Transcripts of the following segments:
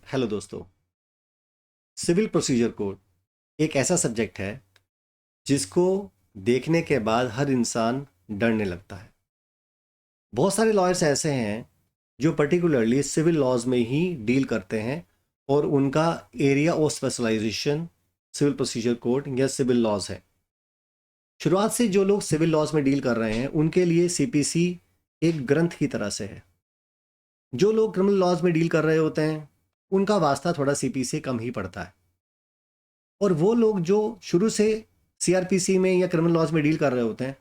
Hello दोस्तों। Civil procedure code एक ऐसा सब्जेक्ट है जिसको देखने के बाद हर इंसान डरने लगता है। बहुत सारे लॉयर्स ऐसे हैं जो पर्टिकुलरली सिविल लॉज में ही डील करते हैं और उनका area of specialisation civil procedure code या सिविल लॉज है। शुरुआत से जो लोग सिविल लॉज में डील कर रहे हैं उनके लिए सीपीसी एक ग्रंथ की तरह से है। जो लोग क्रिमिनल लॉज में डील कर रहे होते हैं उनका वास्ता थोड़ा सीपीसी से कम ही पड़ता है। और वो लोग जो शुरू से सीआरपीसी में या क्रिमिनल लॉज में डील कर रहे होते हैं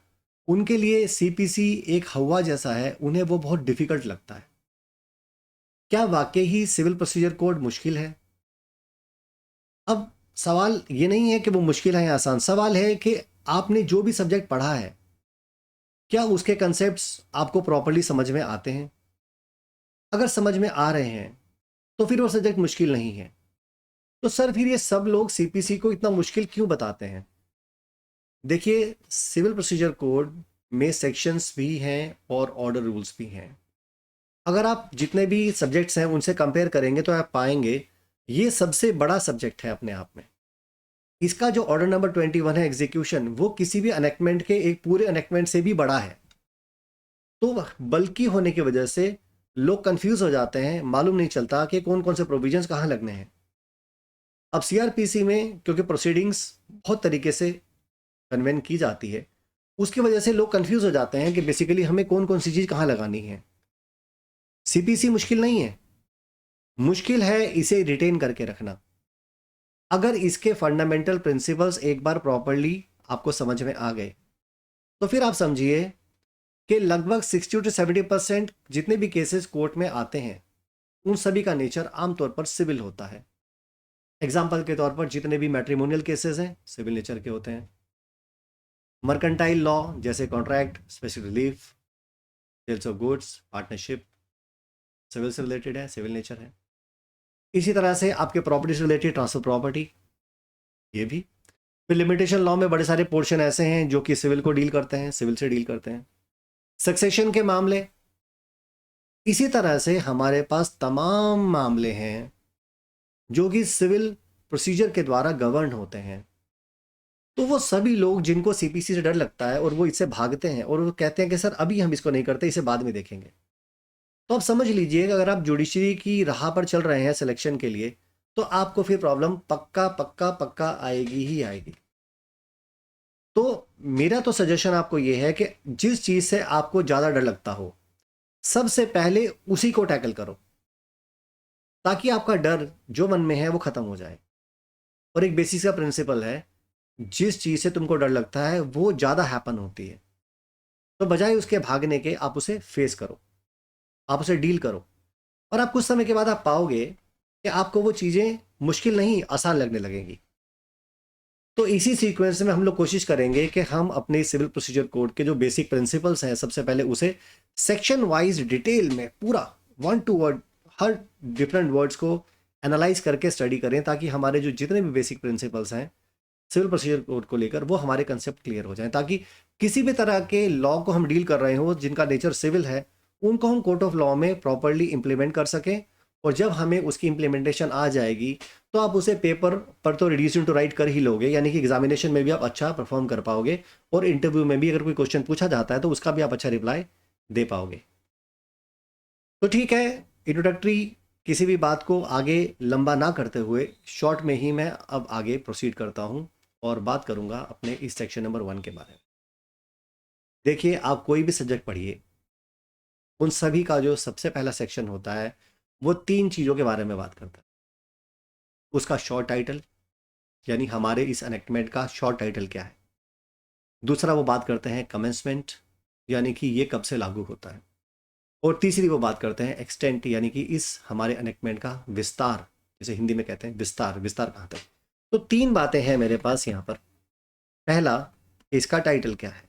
उनके लिए सीपीसी एक हवा जैसा है, उन्हें वो बहुत डिफिकल्ट लगता है। क्या वाकई ही सिविल प्रोसीजर कोड मुश्किल है? अब सवाल ये नहीं है कि वो मुश्किल है या आसान, सवाल है कि आपने जो भी सब्जेक्ट पढ़ा है क्या उसके कंसेप्ट्स आपको प्रॉपरली समझ में आते हैं। अगर समझ में आ रहे हैं तो फिर वो सब्जेक्ट मुश्किल नहीं है। तो सर फिर ये सब लोग सीपीसी को इतना मुश्किल क्यों बताते हैं? देखिए, सिविल प्रोसीजर कोड में सेक्शंस भी हैं और ऑर्डर रूल्स भी हैं। अगर आप जितने भी सब्जेक्ट्स हैं उनसे कंपेयर करेंगे तो आप पाएंगे ये सबसे बड़ा सब्जेक्ट है अपने आप में। इसका जो ऑर्डर नंबर 21 है एग्जीक्यूशन, वो किसी भी अनेक्टमेंट के एक पूरे अनेक्टमेंट से भी बड़ा है। तो बल्कि होने की वजह से लोग कंफ्यूज हो जाते हैं, मालूम नहीं चलता कि कौन कौन से प्रोविजंस कहाँ लगने हैं। अब सीआरपीसी में क्योंकि प्रोसीडिंग्स बहुत तरीके से कन्वेंट की जाती है, उसकी वजह से लोग कंफ्यूज हो जाते हैं कि बेसिकली हमें कौन कौन सी चीज़ कहाँ लगानी है। सीपीसी मुश्किल नहीं है, मुश्किल है इसे रिटेन करके रखना। अगर इसके फंडामेंटल प्रिंसिपल्स एक बार प्रॉपरली आपको समझ में आ गए तो फिर आप समझिए कि लगभग 60 to 70% जितने भी केसेस कोर्ट में आते हैं उन सभी का नेचर आमतौर पर सिविल होता है। एग्जाम्पल के तौर पर जितने भी मैट्रिमोनियल केसेस हैं सिविल नेचर के होते हैं। मर्केंटाइल लॉ जैसे contract, special relief, sales of goods, partnership, civil से रिलेटेड है, सिविल नेचर है। इसी तरह से आपके प्रॉपर्टी से रिलेटेड ट्रांसफर प्रॉपर्टी, ये भी। फिर लिमिटेशन लॉ में बड़े सारे पोर्शन ऐसे हैं जो कि सिविल को डील करते हैं, सिविल से डील करते हैं। सक्सेशन के मामले, इसी तरह से हमारे पास तमाम मामले हैं जो कि सिविल प्रोसीजर के द्वारा गवर्न होते हैं। तो वो सभी लोग जिनको सीपीसी से डर लगता है और वो इससे भागते हैं और वो कहते हैं कि सर अभी हम इसको नहीं करते, इसे बाद में देखेंगे। तो आप समझ लीजिए कि अगर आप जुडिशरी की राह पर चल रहे हैं सिलेक्शन के लिए तो आपको फिर प्रॉब्लम पक्का पक्का पक्का आएगी ही आएगी। तो मेरा तो सजेशन आपको ये है कि जिस चीज़ से आपको ज़्यादा डर लगता हो सबसे पहले उसी को टैकल करो, ताकि आपका डर जो मन में है वो ख़त्म हो जाए। और एक बेसिस का प्रिंसिपल है, जिस चीज़ से तुमको डर लगता है वो ज़्यादा हैपन होती है। तो बजाय उसके भागने के आप उसे फेस करो, आप उसे डील करो। और आप कुछ समय के बाद आप पाओगे कि आपको वो चीज़ें मुश्किल नहीं आसान लगने लगेंगी। तो इसी सीक्वेंस में हम लोग कोशिश करेंगे कि हम अपने सिविल प्रोसीजर कोड के जो बेसिक प्रिंसिपल्स हैं सबसे पहले उसे सेक्शन वाइज डिटेल में पूरा वर्ड टू वर्ड हर डिफरेंट वर्ड्स को एनालाइज करके स्टडी करें, ताकि हमारे जो जितने भी बेसिक प्रिंसिपल्स हैं सिविल प्रोसीजर कोड को लेकर वो हमारे कंसेप्ट क्लियर हो जाएं, ताकि किसी भी तरह के लॉ को हम डील कर रहे हो जिनका नेचर सिविल है उनको हम कोर्ट ऑफ लॉ में प्रॉपरली इंप्लीमेंट कर सकें। और जब हमें उसकी इंप्लीमेंटेशन आ जाएगी तो आप उसे पेपर पर तो रिड्यूस टू राइट कर ही लोगे, यानी कि एग्जामिनेशन में भी आप अच्छा परफॉर्म कर पाओगे और इंटरव्यू में भी अगर कोई क्वेश्चन पूछा जाता है तो उसका भी आप अच्छा रिप्लाई दे पाओगे। तो ठीक है, इंट्रोडक्टरी किसी भी बात को आगे लंबा ना करते हुए शॉर्ट में ही मैं अब आगे प्रोसीड करता हूँ और बात करूँगा अपने इस सेक्शन नंबर 1 के बारे में। देखिए, आप कोई भी सब्जेक्ट पढ़िए, उन सभी का जो सबसे पहला सेक्शन होता है वो 3 चीज़ों के बारे में बात करता है। उसका शॉर्ट टाइटल, यानी हमारे इस एनेक्टमेंट का शॉर्ट टाइटल क्या है। दूसरा वो बात करते हैं कमेंसमेंट, यानी कि ये कब से लागू होता है। और तीसरी वो बात करते हैं एक्सटेंट, यानी कि इस हमारे एनेक्टमेंट का विस्तार, जिसे हिंदी में कहते हैं विस्तार, विस्तार कहाँ तक। तो 3 बातें हैं मेरे पास यहाँ पर। पहला, इसका टाइटल क्या है।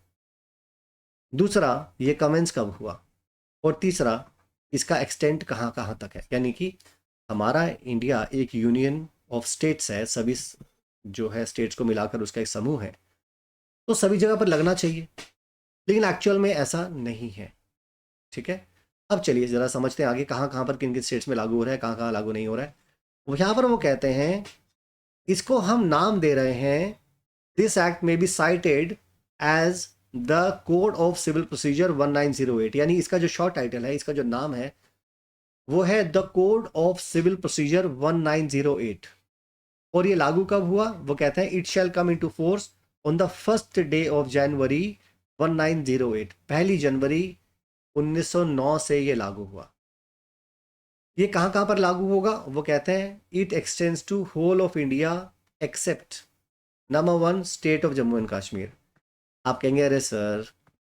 दूसरा, ये कमेंस कब हुआ। और तीसरा, इसका एक्सटेंट कहाँ कहाँ तक है। यानी कि हमारा इंडिया एक यूनियन ऑफ स्टेट्स है, सभी जो है स्टेट्स को मिलाकर उसका एक समूह है, तो सभी जगह पर लगना चाहिए, लेकिन एक्चुअल में ऐसा नहीं है। ठीक है, अब चलिए ज़रा समझते हैं आगे कहाँ कहाँ पर किन किन स्टेट्स में लागू हो रहा है, कहाँ कहाँ लागू नहीं हो रहा है। यहाँ पर वो कहते हैं इसको हम नाम दे रहे हैं, this act may be cited as the code of civil procedure 1908, यानी इसका जो शॉर्ट टाइटल है, इसका जो नाम है वो है the code of civil procedure 1908। और ये लागू कब हुआ? वो कहते हैं it shall come into force on the first day of January 1908, 1 जनवरी 1909 से ये लागू हुआ। ये कहाँ कहाँ पर लागू होगा? वो कहते हैं it extends to whole of India except number 1 state of Jammu and Kashmir. आप कहेंगे अरे सर,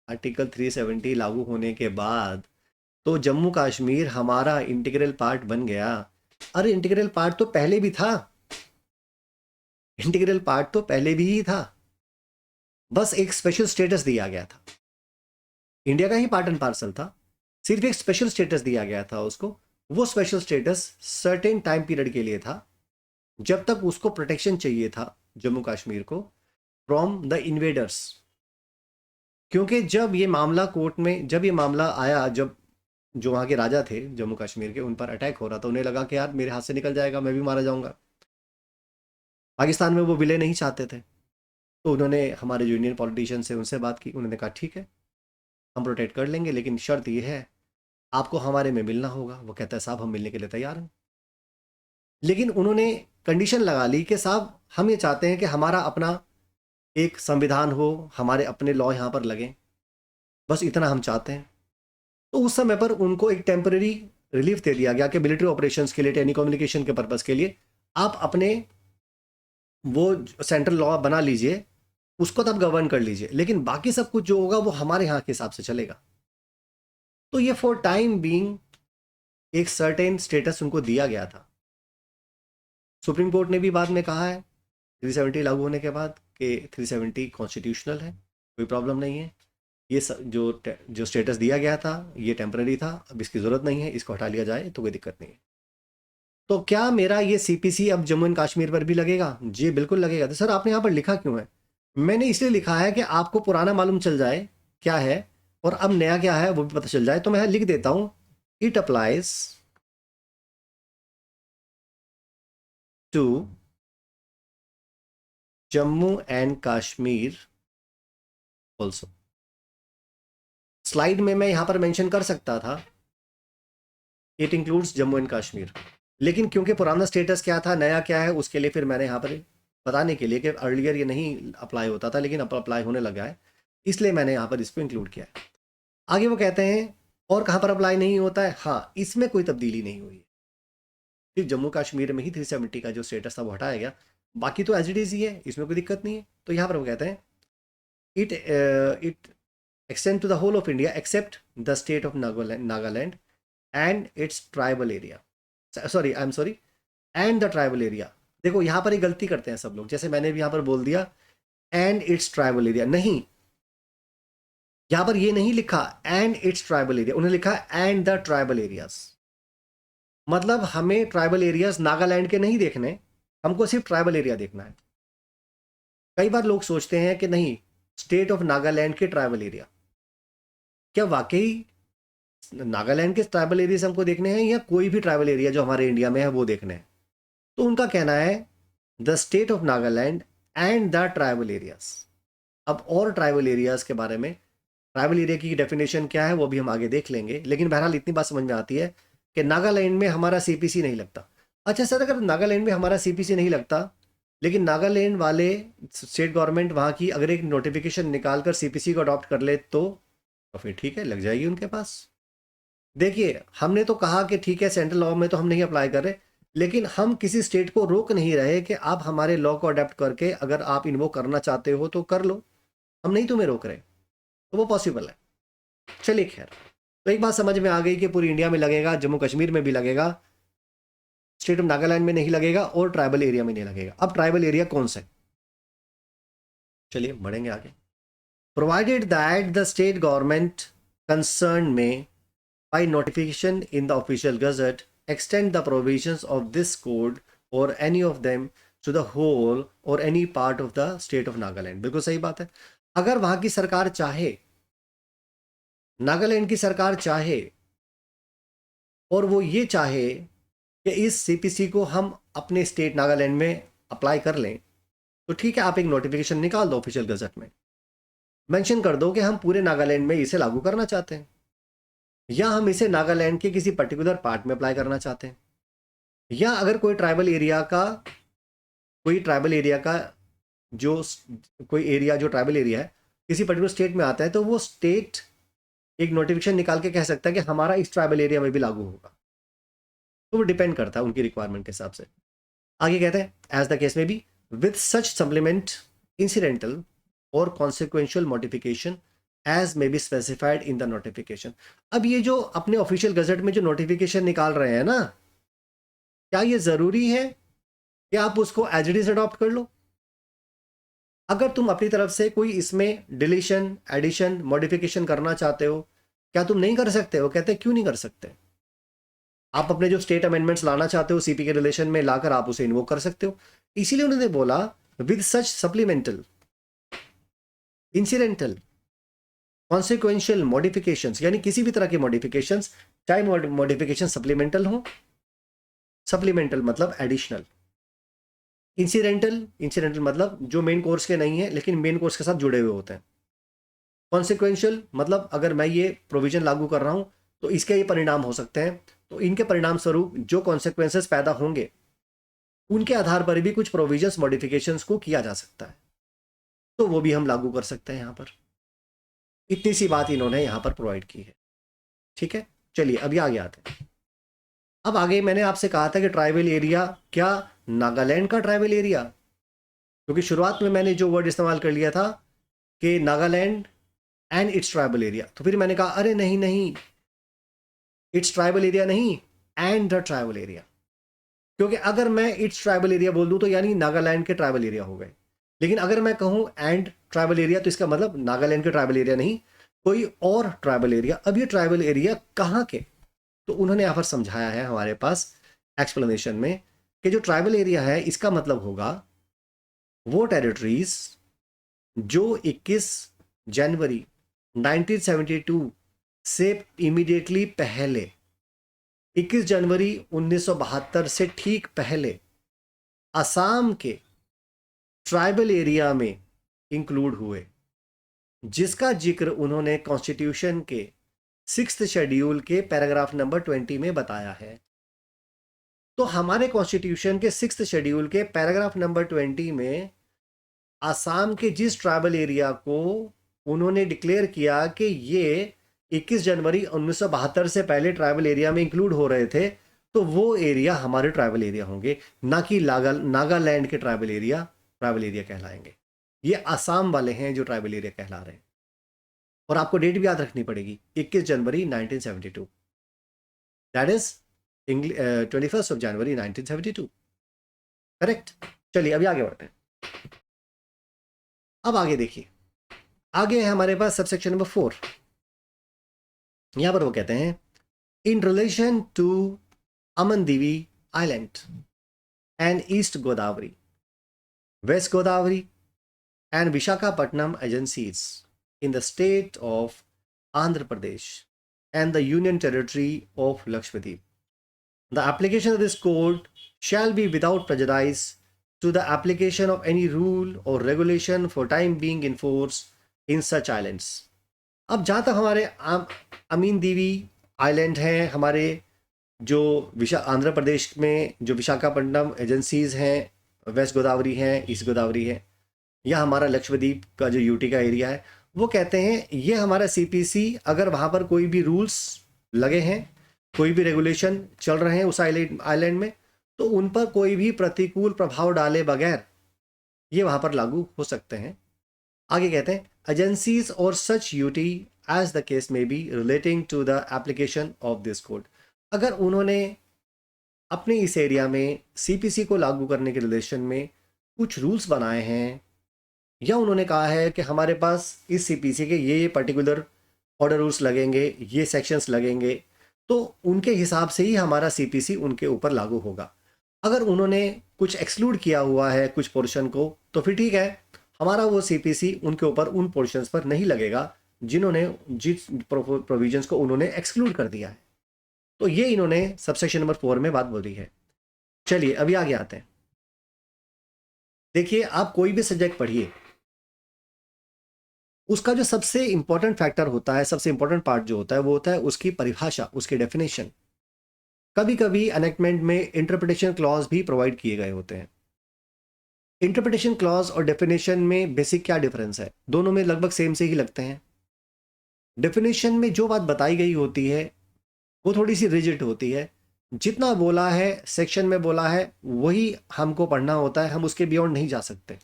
आर्टिकल 370 लागू होने के बाद तो जम्मू कश्मीर हमारा इंटीग्रल पार्ट बन गया। अरे इंटीग्रल पार्ट तो पहले भी था, इंटीग्रल पार्ट तो पहले भी ही था, बस एक स्पेशल स्टेटस दिया गया था। इंडिया का ही पार्ट एंड पार्सल था, सिर्फ एक स्पेशल स्टेटस दिया गया था उसको। वो special status certain time period के लिए था, जब तक उसको प्रोटेक्शन चाहिए था जम्मू कश्मीर को फ्रॉम द इन्वेडर्स। क्योंकि जब ये मामला कोर्ट में, जब ये मामला आया, जब जो वहाँ के राजा थे जम्मू कश्मीर के, उन पर अटैक हो रहा था, उन्हें लगा कि यार मेरे हाथ से निकल जाएगा, मैं भी मारा जाऊंगा। पाकिस्तान में वो विलय नहीं चाहते थे, तो उन्होंने हमारे जो इंडियन पॉलिटिशियन से उनसे बात की। उन्होंने कहा ठीक है हम प्रोटेक्ट कर लेंगे, लेकिन शर्त ये है आपको हमारे में मिलना होगा। वो कहता है साहब हम मिलने के लिए तैयार हैं, लेकिन उन्होंने कंडीशन लगा ली कि साहब हम ये चाहते हैं कि हमारा अपना एक संविधान हो, हमारे अपने लॉ यहाँ पर लगें, बस इतना हम चाहते हैं। तो उस समय पर उनको एक टेम्पररी रिलीफ दे दिया गया कि मिलिट्री ऑपरेशंस के लिए, टेली कम्युनिकेशन के पर्पज़ के लिए आप अपने वो सेंट्रल लॉ बना लीजिए, उसको तब गवर्न कर लीजिए, लेकिन बाकी सब कुछ जो होगा वो हमारे यहाँ के हिसाब से चलेगा। तो ये फॉर टाइम बीइंग एक सर्टेन स्टेटस उनको दिया गया था। सुप्रीम कोर्ट ने भी बाद में कहा है 370 लागू होने के बाद कि 370 कॉन्स्टिट्यूशनल है, कोई प्रॉब्लम नहीं है। ये जो स्टेटस दिया गया था ये टेम्पररी था, अब इसकी ज़रूरत नहीं है, इसको हटा लिया जाए तो कोई दिक्कत नहीं है। तो क्या मेरा ये सीपीसी अब जम्मू एंड कश्मीर पर भी लगेगा? जी बिल्कुल लगेगा। तो सर आपने यहाँ पर लिखा क्यों है? मैंने इसलिए लिखा है कि आपको पुराना मालूम चल जाए क्या है और अब नया क्या है वो भी पता चल जाए। तो मैं लिख देता हूँ it applies to Jammu and Kashmir also. Slide में मैं यहाँ पर मेंशन कर सकता था it includes Jammu and Kashmir, लेकिन क्योंकि पुराना स्टेटस क्या था नया क्या है उसके लिए फिर मैंने यहाँ पर बताने के लिए कि अर्लियर ये नहीं अप्लाई होता था लेकिन अब अप्लाई होने लगा है, इसलिए मैंने यहाँ पर इसको इंक्लूड किया है। आगे वो कहते हैं और कहाँ पर अप्लाई नहीं होता है? हाँ, इसमें कोई तब्दीली नहीं हुई है, सिर्फ जम्मू कश्मीर में ही 370 का जो स्टेटस था वो हटाया गया, बाकी तो एज इट इज़ ही है, इसमें कोई दिक्कत नहीं है। तो यहाँ पर वो कहते हैं it extend to the whole of India except the state of Nagaland and its tribal area. I'm sorry, and the tribal area. देखो यहाँ पर ही गलती करते हैं सब लोग, जैसे मैंने भी यहाँ पर बोल दिया and its tribal area, नहीं, यहाँ पर ये नहीं लिखा and its tribal area, उन्हें लिखा and the tribal areas। मतलब हमें ट्राइबल एरियाज नागालैंड के नहीं देखने, हमको सिर्फ ट्राइबल एरिया देखना है। कई बार लोग सोचते हैं कि नहीं, स्टेट ऑफ नागालैंड के ट्राइबल एरिया, क्या वाकई नागालैंड के ट्राइबल एरियाज हमको देखने हैं या कोई भी ट्राइबल एरिया जो हमारे इंडिया में है वो देखने हैं? तो उनका कहना है the state of Nagaland and the tribal areas. अब और ट्राइबल एरियाज के बारे में, ट्राइबल एरिया की डेफिनेशन क्या है वो भी हम आगे देख लेंगे, लेकिन बहरहाल इतनी बात समझ में आती है कि नागालैंड में हमारा सीपीसी नहीं लगता। अच्छा सर, अगर नागालैंड में हमारा सीपीसी नहीं लगता लेकिन नागालैंड वाले स्टेट गवर्नमेंट वहाँ की अगर एक नोटिफिकेशन निकाल कर सीपीसी को अडॉप्ट कर ले तो फिर ठीक है, लग जाएगी उनके पास। देखिए हमने तो कहा कि ठीक है सेंट्रल लॉ में तो हम नहीं अप्लाई कर रहे, लेकिन हम किसी स्टेट को रोक नहीं रहे कि आप हमारे लॉ को अडेप्ट करके अगर आप इन्वोक करना चाहते हो तो कर लो, हम नहीं तुम्हें रोक रहे, तो वो पॉसिबल है। चलिए खैर, तो एक बात समझ में आ गई कि पूरी इंडिया में लगेगा, जम्मू कश्मीर में भी लगेगा, स्टेट ऑफ नागालैंड में नहीं लगेगा और ट्राइबल एरिया में नहीं लगेगा। अब ट्राइबल एरिया कौन सा है, चलिए बढ़ेंगे आगे। Provided that the state government concern में by notification in the official gazette extend the provisions of this code or any of them to the whole or any part of the state of Nagaland। बिल्कुल सही बात है। अगर वहां की सरकार चाहे, नागालैंड की सरकार चाहे और वो ये चाहे कि इस सीपीसी को हम अपने स्टेट नागालैंड में अप्लाई कर लें तो ठीक है, आप एक नोटिफिकेशन निकाल दो ऑफिशियल गजट में, मेंशन कर दो कि हम पूरे नागालैंड में इसे लागू करना चाहते हैं, या हम इसे नागालैंड के किसी पर्टिकुलर पार्ट में अप्लाई करना चाहते हैं, या अगर कोई ट्राइबल एरिया का जो कोई एरिया जो ट्राइबल एरिया है किसी पर्टिकुलर स्टेट में आता है, तो वो स्टेट एक नोटिफिकेशन निकाल के कह सकता है कि हमारा इस ट्राइबल एरिया में भी लागू होगा। तो वो डिपेंड करता है उनकी रिक्वायरमेंट के हिसाब से। आगे कहते हैं as the case may be with such supplement incidental और consequential modification as may be specified in the notification. अब ये जो अपने ऑफिशियल गजट में जो नोटिफिकेशन निकाल रहे हैं ना, क्या ये जरूरी है कि आप उसको एज इट इज अडॉप्ट कर लो? अगर तुम अपनी तरफ से कोई इसमें डिलीशन, एडिशन, मॉडिफिकेशन करना चाहते हो, क्या तुम नहीं कर सकते हो? कहते हैं क्यों नहीं कर सकते? आप अपने जो स्टेट अमेंडमेंट्स लाना चाहते हो सीपी के रिलेशन में लाकर आप उसे इन्वोक कर सकते हो। इसीलिए उन्होंने बोला with such supplemental, incidental, consequential modifications, यानी किसी भी तरह के मॉडिफिकेशंस, चाहे मॉडिफिकेशन सप्लीमेंटल हो, सप्लीमेंटल मतलब एडिशनल, इंसिडेंटल मतलब जो मेन कोर्स के नहीं है लेकिन मेन कोर्स के साथ जुड़े हुए होते हैं, कॉन्सिक्वेंशियल मतलब अगर मैं ये प्रोविजन लागू कर रहा हूं तो इसके ये परिणाम हो सकते हैं, तो इनके परिणाम स्वरूप जो कॉन्सिक्वेंसेस पैदा होंगे उनके आधार पर भी कुछ प्रोविजंस मॉडिफिकेशंस को किया जा सकता है, तो वो भी हम लागू कर सकते हैं यहाँ पर। इतनी सी बात इन्होंने यहाँ पर प्रोवाइड की है। ठीक है, चलिए अभी आगे आते हैं। अब आगे मैंने आपसे कहा था कि ट्राइबल एरिया, क्या नागालैंड का ट्राइबल एरिया? क्योंकि शुरुआत में मैंने जो वर्ड इस्तेमाल कर लिया था कि Nagaland and it's tribal area, तो फिर मैंने कहा अरे नहीं नहीं, इट्स ट्राइबल एरिया नहीं, एंड द ट्राइबल एरिया। क्योंकि अगर मैं इट्स ट्राइबल एरिया बोल दूं तो यानी नागालैंड के ट्राइबल एरिया हो गए, लेकिन अगर मैं कहूं एंड ट्राइबल एरिया तो इसका मतलब नागालैंड के ट्राइबल एरिया नहीं, कोई और ट्राइबल एरिया। अब ये ट्राइबल एरिया कहाँ के? तो उन्होंने यहाँ पर समझाया है हमारे पास एक्सप्लेनेशन में कि जो ट्राइबल एरिया है इसका मतलब होगा वो टेरिटरीज जो 21 जनवरी 1972 से इमीडिएटली पहले, 21 जनवरी 1972 से ठीक पहले असम के ट्राइबल एरिया में इंक्लूड हुए, जिसका जिक्र उन्होंने कॉन्स्टिट्यूशन के 6th शेड्यूल के पैराग्राफ नंबर 20 में बताया है। तो हमारे कॉन्स्टिट्यूशन के 6th शेड्यूल के पैराग्राफ नंबर 20 में असम के जिस ट्राइबल एरिया को उन्होंने डिक्लेयर किया कि ये 21 जनवरी 1972 से पहले ट्राइबल एरिया में इंक्लूड हो रहे थे, तो वो एरिया हमारे ट्राइबल एरिया होंगे, ना कि नागालैंड के ट्राइबल एरिया कहलाएंगे। ये असम वाले हैं जो ट्राइबल एरिया कहला रहे हैं। और आपको डेट भी याद रखनी पड़ेगी, 21 जनवरी 1972, दैट इज 21 जनवरी 1972, करेक्ट। चलिए अभी आगे बढ़ते हैं। अब आगे देखिए, आगे है हमारे पास सबसेक्शन नंबर 4। यहां पर वो कहते हैं in relation to Amindivi island and east Godavari, west Godavari and Visakhapatnam agencies in the state of Andhra Pradesh and the Union Territory of Lakshadweep. The application of this code shall be without prejudice to the application of any rule or regulation for time being in force in such islands. अब जहाँ तक हमारे अमीन दीवी island हैं, हमारे जो आंध्र प्रदेश में जो Visakhapatnam agencies हैं, वेस्ट गोदावरी हैं, ईस्ट गोदावरी है, या हमारा लक्षद्वीप का जो यूटी का एरिया है, वो कहते हैं ये हमारा सीपीसी, अगर वहाँ पर कोई भी रूल्स लगे हैं, कोई भी रेगुलेशन चल रहे हैं उस आइलैंड में, तो उन पर कोई भी प्रतिकूल प्रभाव डाले बगैर ये वहाँ पर लागू हो सकते हैं। आगे कहते हैं एजेंसीज और such UT as the case may be relating to the application of this code. अगर उन्होंने अपने इस एरिया में सीपीसी को लागू करने के रिलेशन में कुछ रूल्स बनाए हैं, या उन्होंने कहा है कि हमारे पास इस सीपीसी के ये पर्टिकुलर ऑर्डर रूल्स लगेंगे, ये सेक्शंस लगेंगे, तो उनके हिसाब से ही हमारा सीपीसी उनके ऊपर लागू होगा। अगर उन्होंने कुछ एक्सक्लूड किया हुआ है कुछ पोर्शन को, तो फिर ठीक है, हमारा वो सीपीसी उनके ऊपर उन पोर्शंस पर नहीं लगेगा जिन्होंने जिस प्रोविजंस को उन्होंने एक्सक्लूड कर दिया है। तो ये इन्होंने सबसेक्शन नंबर 4 में बात बोली है। चलिए अभी आगे आते हैं। देखिए, आप कोई भी सब्जेक्ट पढ़िए, उसका जो सबसे इंपॉर्टेंट फैक्टर होता है, सबसे इंपॉर्टेंट पार्ट जो होता है वो होता है उसकी परिभाषा, उसकी डेफिनेशन। कभी कभी एनेक्टमेंट में इंटरप्रिटेशन क्लॉज भी प्रोवाइड किए गए होते हैं। इंटरप्रिटेशन क्लॉज और डेफिनेशन में बेसिक क्या डिफरेंस है? दोनों में लगभग सेम से ही लगते हैं। डेफिनेशन में जो बात बताई गई होती है वो थोड़ी सी रिजिड होती है। जितना बोला है, सेक्शन में बोला है, वही हमको पढ़ना होता है, हम उसके बियॉन्ड नहीं जा सकते।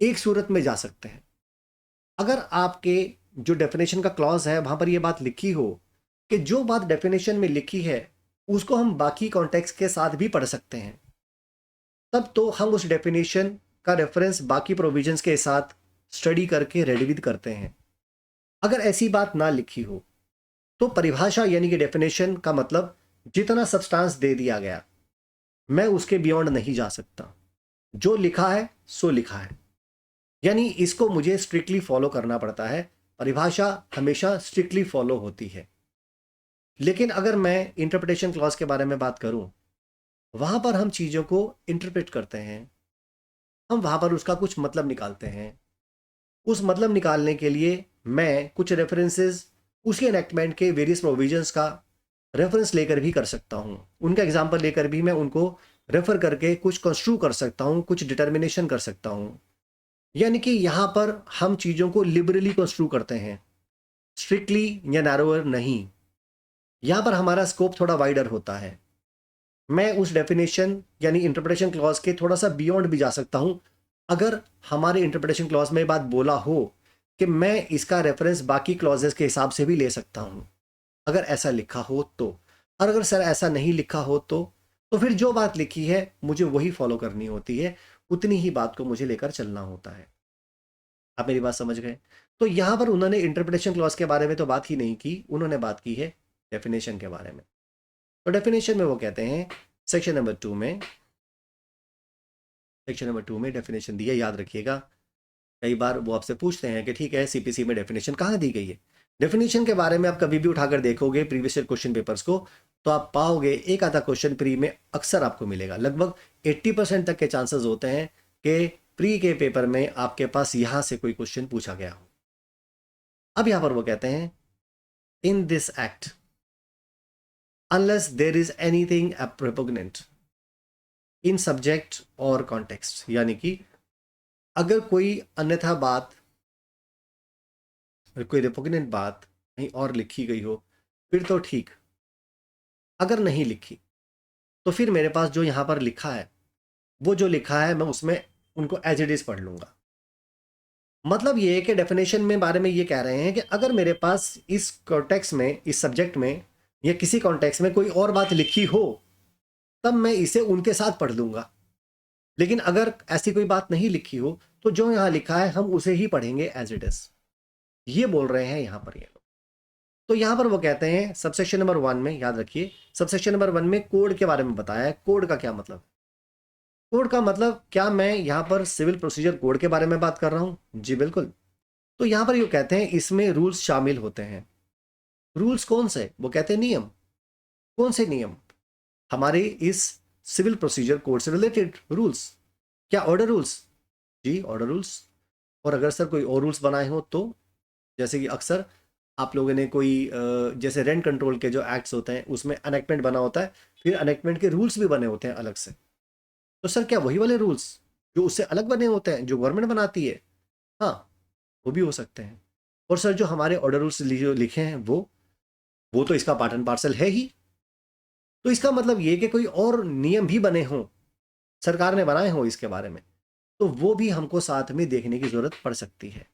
एक सूरत में जा सकते हैं, अगर आपके जो डेफिनेशन का क्लॉज है वहां पर ये बात लिखी हो कि जो बात डेफिनेशन में लिखी है उसको हम बाकी कॉन्टेक्स्ट के साथ भी पढ़ सकते हैं, तब तो हम उस डेफिनेशन का रेफरेंस बाकी प्रोविजंस के साथ स्टडी करके रेडी विद करते हैं। अगर ऐसी बात ना लिखी हो तो परिभाषा यानी कि डेफिनेशन का मतलब जितना सब्सटेंस दे दिया गया, मैं उसके बियॉन्ड नहीं जा सकता। जो लिखा है सो लिखा है, यानी इसको मुझे स्ट्रिक्टली फॉलो करना पड़ता है। परिभाषा हमेशा स्ट्रिक्टली फॉलो होती है। लेकिन अगर मैं इंटरप्रिटेशन क्लॉज के बारे में बात करूं, वहां पर हम चीज़ों को इंटरप्रेट करते हैं, हम वहां पर उसका कुछ मतलब निकालते हैं। उस मतलब निकालने के लिए मैं कुछ रेफरेंसेस उसी एनेक्टमेंट के वेरियस प्रोविजंस का रेफरेंस लेकर भी कर सकता हूँ, उनका एग्जाम्पल लेकर भी मैं उनको रेफर करके कुछ कंस्ट्रू कर सकता हूँ, कुछ डिटर्मिनेशन कर सकता हूँ। यानी कि यहाँ पर हम चीज़ों को लिबरली कंस्ट्रू करते हैं, स्ट्रिक्टली या नैरोअर नहीं। यहाँ पर हमारा स्कोप थोड़ा वाइडर होता है। मैं उस डेफिनेशन यानी इंटरप्रिटेशन क्लॉज के थोड़ा सा बियॉन्ड भी जा सकता हूँ, अगर हमारे इंटरप्रिटेशन क्लॉज में बात बोला हो कि मैं इसका रेफरेंस बाकी क्लॉजेस के हिसाब से भी ले सकता हूँ, अगर ऐसा लिखा हो तो। और अगर सर ऐसा नहीं लिखा हो तो फिर जो बात लिखी है मुझे वही फॉलो करनी होती है, उतनी ही बात को मुझे लेकर चलना होता है। आप मेरी बात समझ गए? तो यहां पर उन्होंने इंटरप्रिटेशन क्लॉज के बारे में तो बात ही नहीं की, उन्होंने बात की है डेफिनेशन के बारे में। तो डेफिनेशन में वो कहते हैं, सेक्शन नंबर 2 में, डेफिनेशन दी है, याद रखिएगा। कई बार वो आपसे पूछते हैं कि ठीक है सीपीसी में डेफिनेशन कहाँ दी गई है। डेफिनेशन के बारे में आप कभी भी उठाकर देखोगे प्रीवियस ईयर क्वेश्चन पेपर्स को, तो आप पाओगे एक आधा क्वेश्चन प्री में अक्सर आपको मिलेगा। लगभग 80% तक के चांसेस होते हैं कि प्री के पेपर में आपके पास यहां से कोई क्वेश्चन पूछा गया हो। अब यहां पर वो कहते हैं, in this act unless there is anything repugnant in subject और कॉन्टेक्स्ट, यानी कि अगर कोई अन्यथा बात, कोई रिपुग्नेंट बात कहीं और लिखी गई हो फिर तो ठीक, अगर नहीं लिखी तो फिर मेरे पास जो यहां पर लिखा है, वो जो लिखा है मैं उसमें उनको एज इट इज पढ़ लूंगा। मतलब ये है कि डेफिनेशन में बारे में ये कह रहे हैं कि अगर मेरे पास इस कॉन्टेक्स्ट में, इस सब्जेक्ट में या किसी कॉन्टेक्स्ट में कोई और बात लिखी हो तब मैं इसे उनके साथ पढ़ लूंगा। लेकिन अगर ऐसी कोई बात नहीं लिखी हो तो जो यहां लिखा है हम उसे ही पढ़ेंगे एज इट इज। ये बोल रहे हैं यहां पर ये लोग। तो यहां पर वो कहते हैं सबसेक्शन नंबर 1 में, याद रखिए सबसेक्शन नंबर 1 में कोड के बारे में बताया है। कोड का क्या मतलब? कोड का मतलब, क्या मैं यहां पर सिविल प्रोसीजर कोड के बारे में बात कर रहा हूं? जी बिल्कुल। तो यहां पर ये कहते हैं इसमें रूल्स शामिल होते हैं। रूल्स कौन से? वो कहते हैं नियम। कौन से नियम? हमारे इस सिविल प्रोसीजर कोड से रिलेटेड रूल्स। क्या ऑर्डर रूल्स? जी ऑर्डर रूल्स। और अगर सर कोई और रूल्स बनाए हो तो, जैसे कि अक्सर आप लोगों ने कोई जैसे रेंट कंट्रोल के जो एक्ट्स होते हैं उसमें अनेक्टमेंट बना होता है, फिर अनेक्टमेंट के रूल्स भी बने होते हैं अलग से। तो सर क्या वही वाले रूल्स जो उससे अलग बने होते हैं जो गवर्नमेंट बनाती है? हाँ, वो भी हो सकते हैं। और सर जो हमारे ऑर्डर रूल्स जो लिखे हैं वो तो इसका पार्ट एंड पार्सल है ही। तो इसका मतलब ये कि कोई और नियम भी बने हों, सरकार ने बनाए हों इसके बारे में, तो वो भी हमको साथ में देखने की जरूरत पड़ सकती है।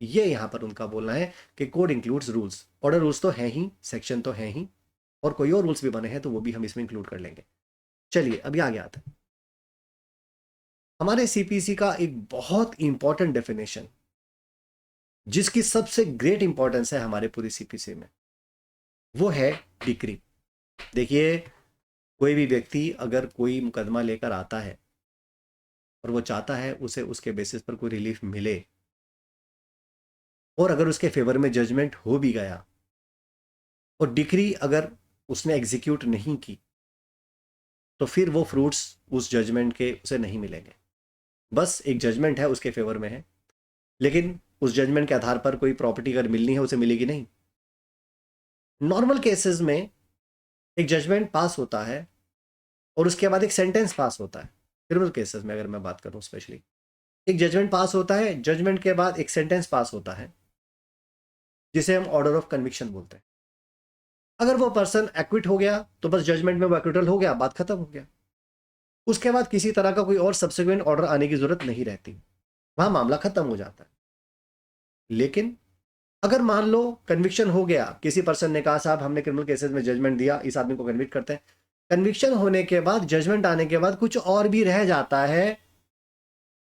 ये यहां पर उनका बोलना है कि code includes rules. Order rules तो हैं ही, सेक्शन तो हैं ही, और कोई और रूल्स भी बने हैं तो वो भी हम इसमें इंक्लूड कर लेंगे। चलिए अभी आगे आते हैं। हमारे सीपीसी का एक बहुत इंपॉर्टेंट डेफिनेशन, जिसकी सबसे ग्रेट इंपॉर्टेंस है हमारे पूरी सीपीसी में, वो है डिक्री। देखिए, कोई भी व्यक्ति अगर कोई मुकदमा लेकर आता है और वो चाहता है उसे उसके बेसिस पर कोई रिलीफ मिले, और अगर उसके फेवर में जजमेंट हो भी गया और डिक्री अगर उसने एग्जीक्यूट नहीं की, तो फिर वो फ्रूट्स उस जजमेंट के उसे नहीं मिलेंगे। बस एक जजमेंट है, उसके फेवर में है, लेकिन उस जजमेंट के आधार पर कोई प्रॉपर्टी अगर मिलनी है उसे मिलेगी नहीं। नॉर्मल केसेस में एक जजमेंट पास होता है और उसके बाद एक सेंटेंस पास होता है। क्रिमिनल केसेस में अगर मैं बात करूं स्पेशली, एक जजमेंट पास होता है, जजमेंट के बाद एक सेंटेंस पास होता है जिसे हम ऑर्डर ऑफ कन्विक्शन बोलते हैं। अगर वो पर्सन एक्विट हो गया तो बस जजमेंट में वो एक्विटल हो गया, बात खत्म हो गया। उसके बाद किसी तरह का कोई और सब्सिक्वेंट ऑर्डर आने की जरूरत नहीं रहती, वहां मामला खत्म हो जाता है। लेकिन अगर मान लो कन्विक्शन हो गया, किसी पर्सन ने कहा साहब हमने क्रिमिनल केसेस में जजमेंट दिया, इस आदमी को कन्विक्ट करते हैं, कन्विक्शन होने के बाद, जजमेंट आने के बाद कुछ और भी रह जाता है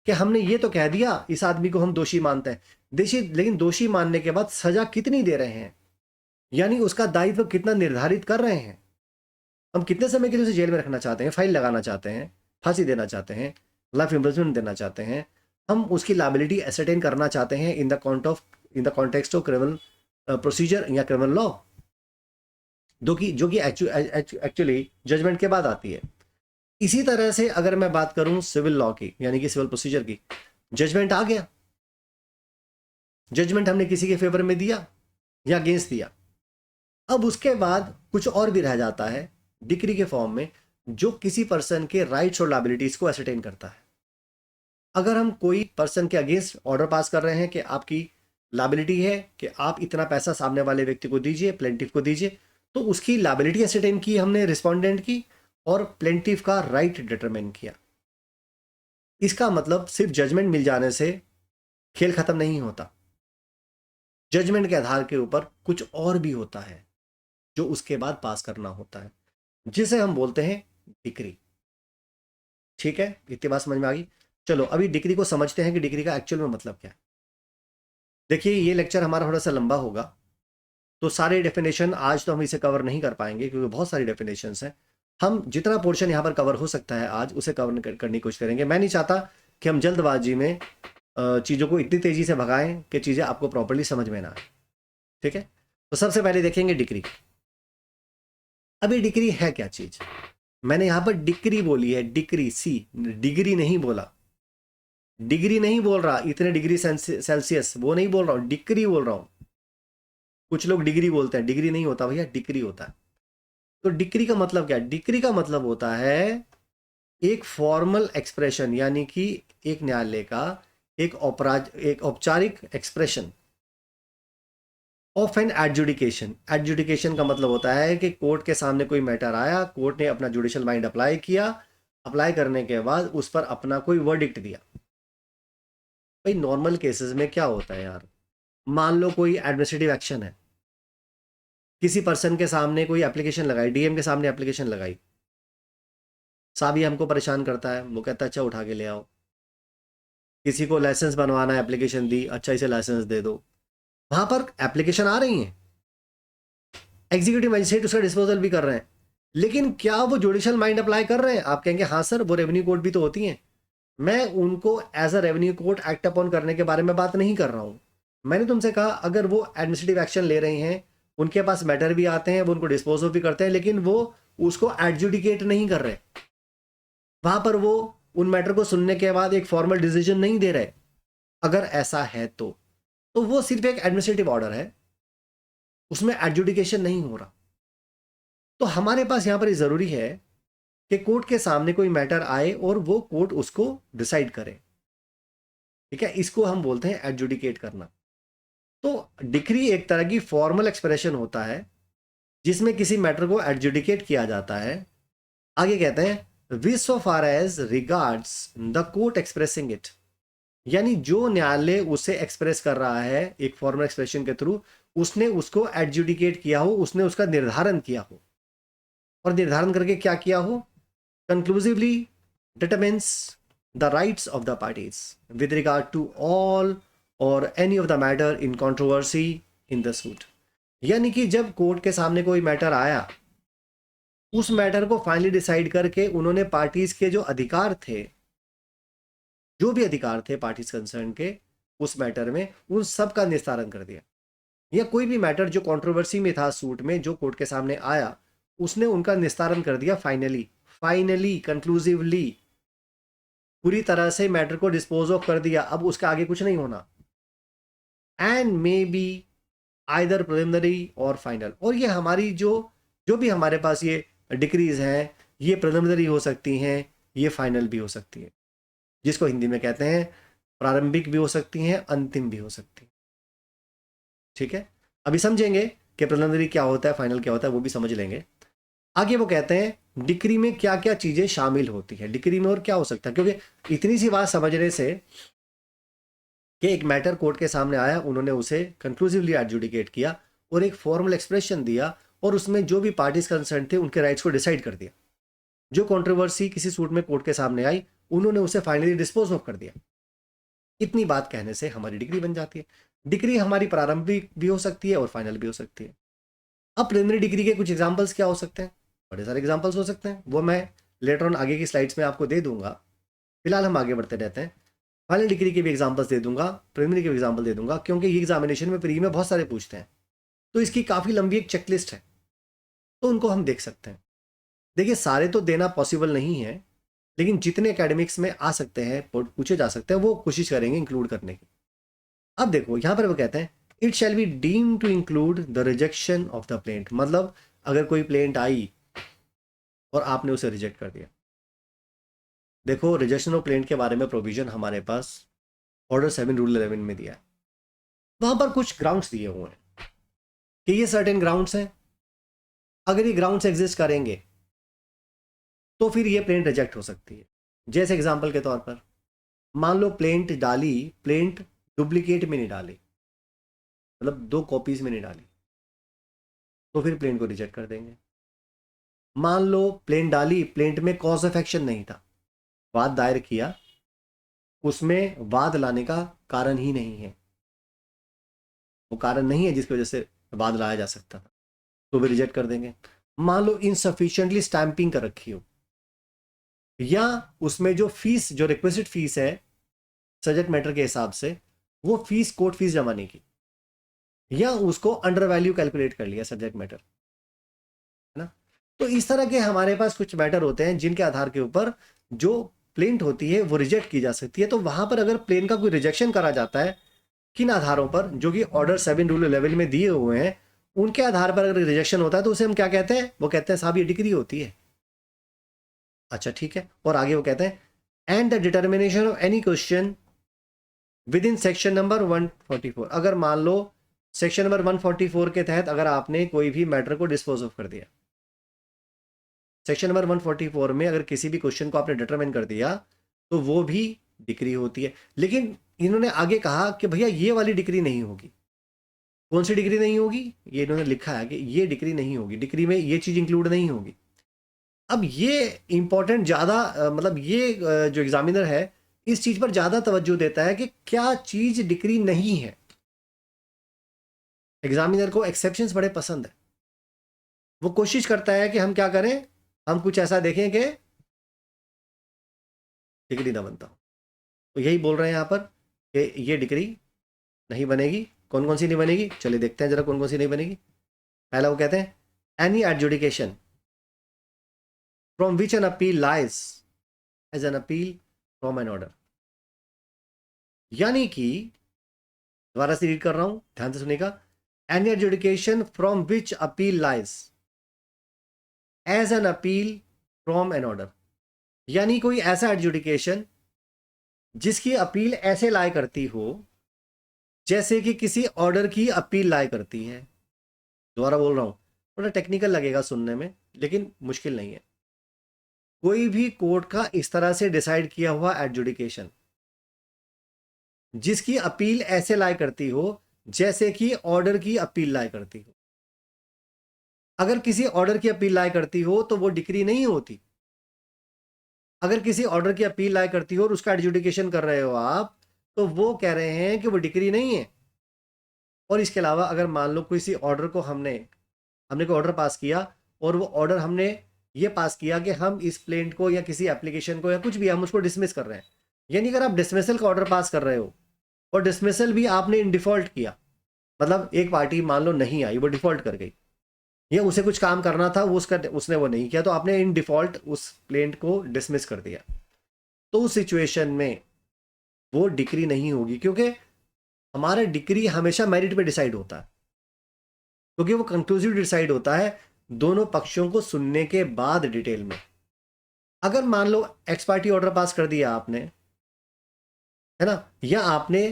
कि हमने ये तो कह दिया इस आदमी को हम दोषी मानते हैं, लेकिन दोषी मानने के बाद सजा कितनी दे रहे हैं, यानी उसका दायित्व कितना निर्धारित कर रहे हैं। हम कितने समय के लिए उसे जेल में रखना चाहते हैं, फाइल लगाना चाहते हैं, फांसी देना चाहते हैं, लाइफ इम्प्रिजनमेंट देना चाहते हैं, हम उसकी लायबिलिटी एसरटेन करना चाहते हैं in the context of criminal procedure या क्रिमिनल लॉ, जो कि एक्चुअली जजमेंट के बाद आती है। इसी तरह से अगर मैं बात करूं सिविल लॉ की, यानी कि सिविल प्रोसीजर की, जजमेंट आ गया, जजमेंट हमने किसी के फेवर में दिया या अगेंस्ट दिया, अब उसके बाद कुछ और भी रह जाता है डिक्री के फॉर्म में, जो किसी पर्सन के राइट्स और लायबिलिटीज को एसरटेन करता है। अगर हम कोई पर्सन के अगेंस्ट ऑर्डर पास कर रहे हैं कि आपकी लायबिलिटी है कि आप इतना पैसा सामने वाले व्यक्ति को दीजिए, प्लेंटिफ को दीजिए, तो उसकी लायबिलिटी एसरटेन की हमने रिस्पोंडेंट की और प्लेंटिफ का राइट डिटरमाइन किया। इसका मतलब सिर्फ जजमेंट मिल जाने से खेल खत्म नहीं होता, जजमेंट के आधार के ऊपर कुछ और भी होता है जो उसके बाद पास करना होता है, जिसे हम बोलते हैं डिक्री। ठीक है, इतनी बात समझ में आ गई। चलो अभी डिक्री को समझते हैं कि डिक्री का एक्चुअल में मतलब क्या है। देखिए ये लेक्चर हमारा थोड़ा सा लंबा होगा, तो सारे डेफिनेशन आज तो हम इसे कवर नहीं कर पाएंगे क्योंकि बहुत सारी डेफिनेशंस हैं। हम जितना पोर्शन यहाँ पर कवर हो सकता है आज उसे कवर करने की कोशिश करेंगे। मैं नहीं चाहता कि हम जल्दबाजी में चीज़ों को इतनी तेज़ी से भगाएं कि चीज़ें आपको प्रॉपर्ली समझ में ना आए। ठीक है, तो सबसे पहले देखेंगे डिक्री। अभी डिक्री है क्या चीज़? मैंने यहाँ पर डिक्री बोली है, डिक्री, सी, डिग्री नहीं बोला, डिग्री नहीं बोल रहा, इतने डिग्री सेल्सियस वो नहीं बोल रहा हूँ, डिक्री बोल रहा हूँ। कुछ लोग डिग्री बोलते हैं, डिग्री नहीं होता भैया, डिक्री होता है। तो डिक्री का मतलब क्या है? डिक्री का मतलब होता है एक फॉर्मल एक्सप्रेशन, यानी कि एक न्यायालय का एक औपचारिक expression of an adjudication. Adjudication का मतलब होता है कि कोर्ट के सामने कोई मैटर आया, कोर्ट ने अपना जुडिशियल माइंड अप्लाई किया, अप्लाई करने के बाद उस पर अपना कोई वर्डिक्ट दिया। भाई नॉर्मल केसेस में क्या होता है यार, मान लो कोई एडमिनिस्ट्रेटिव एक्शन है, किसी पर्सन के सामने कोई एप्लीकेशन लगाई, डीएम के सामने एप्लीकेशन लगाई, साहब ये हमको परेशान करता है, वो कहता है अच्छा उठा के ले आओ। किसी को लाइसेंस बनवाना है, एप्लीकेशन दी, अच्छा इसे लाइसेंस दे दो। वहां पर एप्लीकेशन आ रही हैं, एग्जीक्यूटिव मजिस्ट्रेट उसका डिस्पोजल भी कर रहे हैं, लेकिन क्या वो जुडिशियल माइंड अप्लाई कर रहे हैं? आप कहेंगे हाँ सर वो रेवेन्यू कोर्ट भी तो होती हैं। मैं उनको as a revenue court act upon करने के बारे में बात नहीं कर रहा हूं। मैंने तुमसे कहा अगर वो एडमिनिस्ट्रेटिव एक्शन ले रहे हैं, उनके पास मैटर भी आते हैं, वो उनको डिस्पोज ऑफ भी करते हैं, लेकिन वो उसको एडजुडिकेट नहीं कर रहे, वहां पर वो उन मैटर को सुनने के बाद एक फॉर्मल डिसीजन नहीं दे रहे। अगर ऐसा है तो वो सिर्फ एक एडमिनिस्ट्रेटिव ऑर्डर है, उसमें एडजुडिकेशन नहीं हो रहा। तो हमारे पास यहां पर ये जरूरी है कि कोर्ट के सामने कोई मैटर आए और वो कोर्ट उसको डिसाइड करे। ठीक है, इसको हम बोलते हैं एडजुडिकेट करना। तो डिक्री एक तरह की फॉर्मल एक्सप्रेशन होता है जिसमें किसी मैटर को एडजुडिकेट किया जाता है। आगे कहते हैं which so far as regards the court expressing it, यानी जो न्यायालय उसे एक्सप्रेस कर रहा है एक फॉर्मल एक्सप्रेशन के थ्रू, उसने उसको एडजुडिकेट किया हो, उसने उसका निर्धारण किया हो, और निर्धारण करके क्या किया हो? Conclusively determines the rights of the parties with regard to all और any of the matter in controversy in the suit. यानी कि जब कोर्ट के सामने कोई मैटर आया, उस मैटर को फाइनली डिसाइड करके उन्होंने पार्टीज के जो अधिकार थे, जो भी अधिकार थे पार्टीज कंसर्न के उस मैटर में, उन सब का निस्तारण कर दिया। या कोई भी मैटर जो कंट्रोवर्सी में था सूट में, जो कोर्ट के सामने आया, उसने उनका निस्तारण कर दिया फाइनली, फाइनली, कंक्लूसिवली, पूरी तरह से मैटर को डिस्पोज ऑफ कर दिया, अब उसका आगे कुछ नहीं होना। And may be either preliminary और फाइनल। और ये हमारी जो भी हमारे पास ये डिक्रीज हैं, ये प्रिलिमिनरी हो सकती हैं, ये फाइनल भी हो सकती है, जिसको हिंदी में कहते हैं प्रारंभिक भी हो सकती हैं, अंतिम भी हो सकती हैं। ठीक है, अभी समझेंगे कि प्रिलिमिनरी क्या होता है, फाइनल क्या होता है, वो भी समझ लेंगे। आगे वो कहते हैं डिक्री में क्या क्या चीजें शामिल होती है, डिक्री में और क्या हो सकता है, क्योंकि इतनी सी बात समझने से कि एक मैटर कोर्ट के सामने आया, उन्होंने उसे कंक्लूसिवली एडजुडिकेट किया और एक फॉर्मल एक्सप्रेशन दिया, और उसमें जो भी पार्टीज कंसर्न थे उनके राइट्स को डिसाइड कर दिया। जो कंट्रोवर्सी किसी सूट में कोर्ट के सामने आई, उन्होंने उसे फाइनली डिस्पोज ऑफ कर दिया। इतनी बात कहने से हमारी डिग्री बन जाती है। डिग्री हमारी प्रारंभिक भी हो सकती है और फाइनल भी हो सकती है। अब प्रिलिमिनरी डिग्री के कुछ एग्जांपल्स क्या हो सकते हैं, बड़े सारे एग्जांपल्स हो सकते हैं, वो मैं लेटर ऑन आगे की स्लाइड्स में आपको दे दूंगा। फिलहाल हम आगे बढ़ते रहते हैं। फाइनल डिग्री के भी एग्जांपल्स दे दूंगा, प्रिलिमिनरी के भी एग्जांपल दे दूंगा, क्योंकि ये एग्जामिनेशन में प्री में बहुत सारे पूछते हैं, तो इसकी काफ़ी लंबी एक चेकलिस्ट है, तो उनको हम देख सकते हैं। देखिए, सारे तो देना पॉसिबल नहीं है, लेकिन जितने एकेडमिक्स में आ सकते हैं, पूछे जा सकते हैं, वो कोशिश करेंगे इंक्लूड करने की। अब देखो यहां पर वो कहते हैं it shall be deem to include the rejection of the plaint. मतलब अगर कोई प्लेंट आई और आपने उसे रिजेक्ट कर दिया। देखो, रिजेक्शन ऑफ प्लेंट के बारे में प्रोविजन हमारे पास ऑर्डर 7 रूल 11 में दिया है। वहां पर कुछ ग्राउंड्स दिए हुए हैं कि ये सर्टेन ग्राउंड्स हैं, अगर ये ग्राउंड्स एग्जिस्ट करेंगे तो फिर ये प्लेंट रिजेक्ट हो सकती है। जैसे एग्जांपल के तौर पर मान लो प्लेंट डाली, प्लेंट डुप्लीकेट में नहीं डाली, मतलब 2 कॉपीज में नहीं डाली, तो फिर प्लेंट को रिजेक्ट कर देंगे। मान लो प्लेंट डाली, प्लेंट में कॉज ऑफ एक्शन नहीं था, वाद दायर किया, उसमें वाद लाने का कारण ही नहीं है, वो कारण नहीं है जिसकी वजह से वाद लाया जा सकता था, तो भी रिजेक्ट कर देंगे। मान लो इनसफिशिएंटली स्टैंपिंग कर रखी हो, या उसमें जो फीस, जो रिक्वेस्टेड फीस है सब्जेक्ट मैटर के हिसाब से, वो फीस कोर्ट फीस जमा नहीं की, या उसको अंडर वैल्यू कैलकुलेट कर लिया सब्जेक्ट मैटर, है ना। तो इस तरह के हमारे पास कुछ मैटर होते हैं जिनके आधार के ऊपर जो प्लेंट होती है वो रिजेक्ट की जा सकती है। तो वहां पर अगर प्लेन का कोई रिजेक्शन करा जाता है, किन आधारों पर, जो कि ऑर्डर 7 रूल 11 में दिए हुए हैं, उनके आधार पर अगर रिजेक्शन होता है तो उसे हम क्या कहते हैं, वो कहते हैं साहब ये डिग्री होती है। अच्छा ठीक है, और आगे वो कहते हैं and the determination of any question with in section number 144। अगर मान लो सेक्शन नंबर 144 के तहत अगर आपने कोई भी मैटर को डिस्पोज ऑफ कर दिया, सेक्शन नंबर 144 में अगर किसी भी क्वेश्चन को आपने डिटरमाइन कर दिया, तो वो भी डिग्री होती है। लेकिन इन्होंने आगे कहा कि भैया ये वाली डिग्री नहीं होगी। कौन सी डिग्री नहीं होगी, ये इन्होंने लिखा है कि ये डिग्री नहीं होगी, डिग्री में ये चीज इंक्लूड नहीं होगी। अब ये इंपॉर्टेंट ज़्यादा, मतलब ये जो एग्जामिनर है इस चीज पर ज्यादा तवज्जो देता है कि क्या चीज डिग्री नहीं है। एग्जामिनर को एक्सेप्शंस बड़े पसंद है, वो कोशिश करता है कि हम क्या करें, हम कुछ ऐसा देखें कि डिग्री ना बनता हो। तो यही बोल रहे हैं यहाँ पर कि ये डिग्री नहीं बनेगी। कौन कौन सी नहीं बनेगी, चलिए देखते हैं जरा कौन कौन सी नहीं बनेगी। पहला वो कहते हैं any adjudication from which an appeal lies as an appeal from an order. यानी कि दोबारा से रीड कर रहा हूं, ध्यान से सुनिएगा। Any adjudication from which appeal lies as an appeal from an order. यानी कोई ऐसा एडजुडिकेशन जिसकी अपील ऐसे लाए करती हो जैसे कि किसी ऑर्डर की अपील लाए करती है। दोबारा बोल रहा हूं, थोड़ा टेक्निकल लगेगा सुनने में, लेकिन मुश्किल नहीं है। कोई भी कोर्ट का इस तरह से डिसाइड किया हुआ एडजुडिकेशन जिसकी अपील ऐसे लाए करती हो जैसे कि ऑर्डर की अपील लाए करती हो। अगर किसी ऑर्डर की अपील लाए करती हो तो वो डिक्री नहीं होती। अगर किसी ऑर्डर की अपील लाए करती हो और उसका एडजुडिकेशन कर रहे हो आप, तो वो कह रहे हैं कि वो डिक्री नहीं है। और इसके अलावा अगर मान लो किसी ऑर्डर को हमने कोई ऑर्डर पास किया और वो ऑर्डर हमने ये पास किया कि हम इस प्लेंट को या किसी एप्लीकेशन को या कुछ भी हम उसको डिसमिस कर रहे हैं, यानी अगर आप डिसमिसल का ऑर्डर पास कर रहे हो और डिसमिसल भी आपने इन डिफॉल्ट किया, मतलब एक पार्टी मान लो नहीं आई, वो डिफॉल्ट कर गई, या उसे कुछ काम करना था वो उसने वो नहीं किया, तो आपने इन डिफॉल्ट उस क्लाइंट को डिसमिस कर दिया। तो उस सिचुएशन में वो डिक्री नहीं होगी, क्योंकि हमारा डिक्री हमेशा मेरिट पे डिसाइड होता है, क्योंकि वो कंक्लूसिव डिसाइड होता है दोनों पक्षों को सुनने के बाद डिटेल में। अगर मान लो एक्स पार्टी ऑर्डर पास कर दिया आपने, है ना, या आपने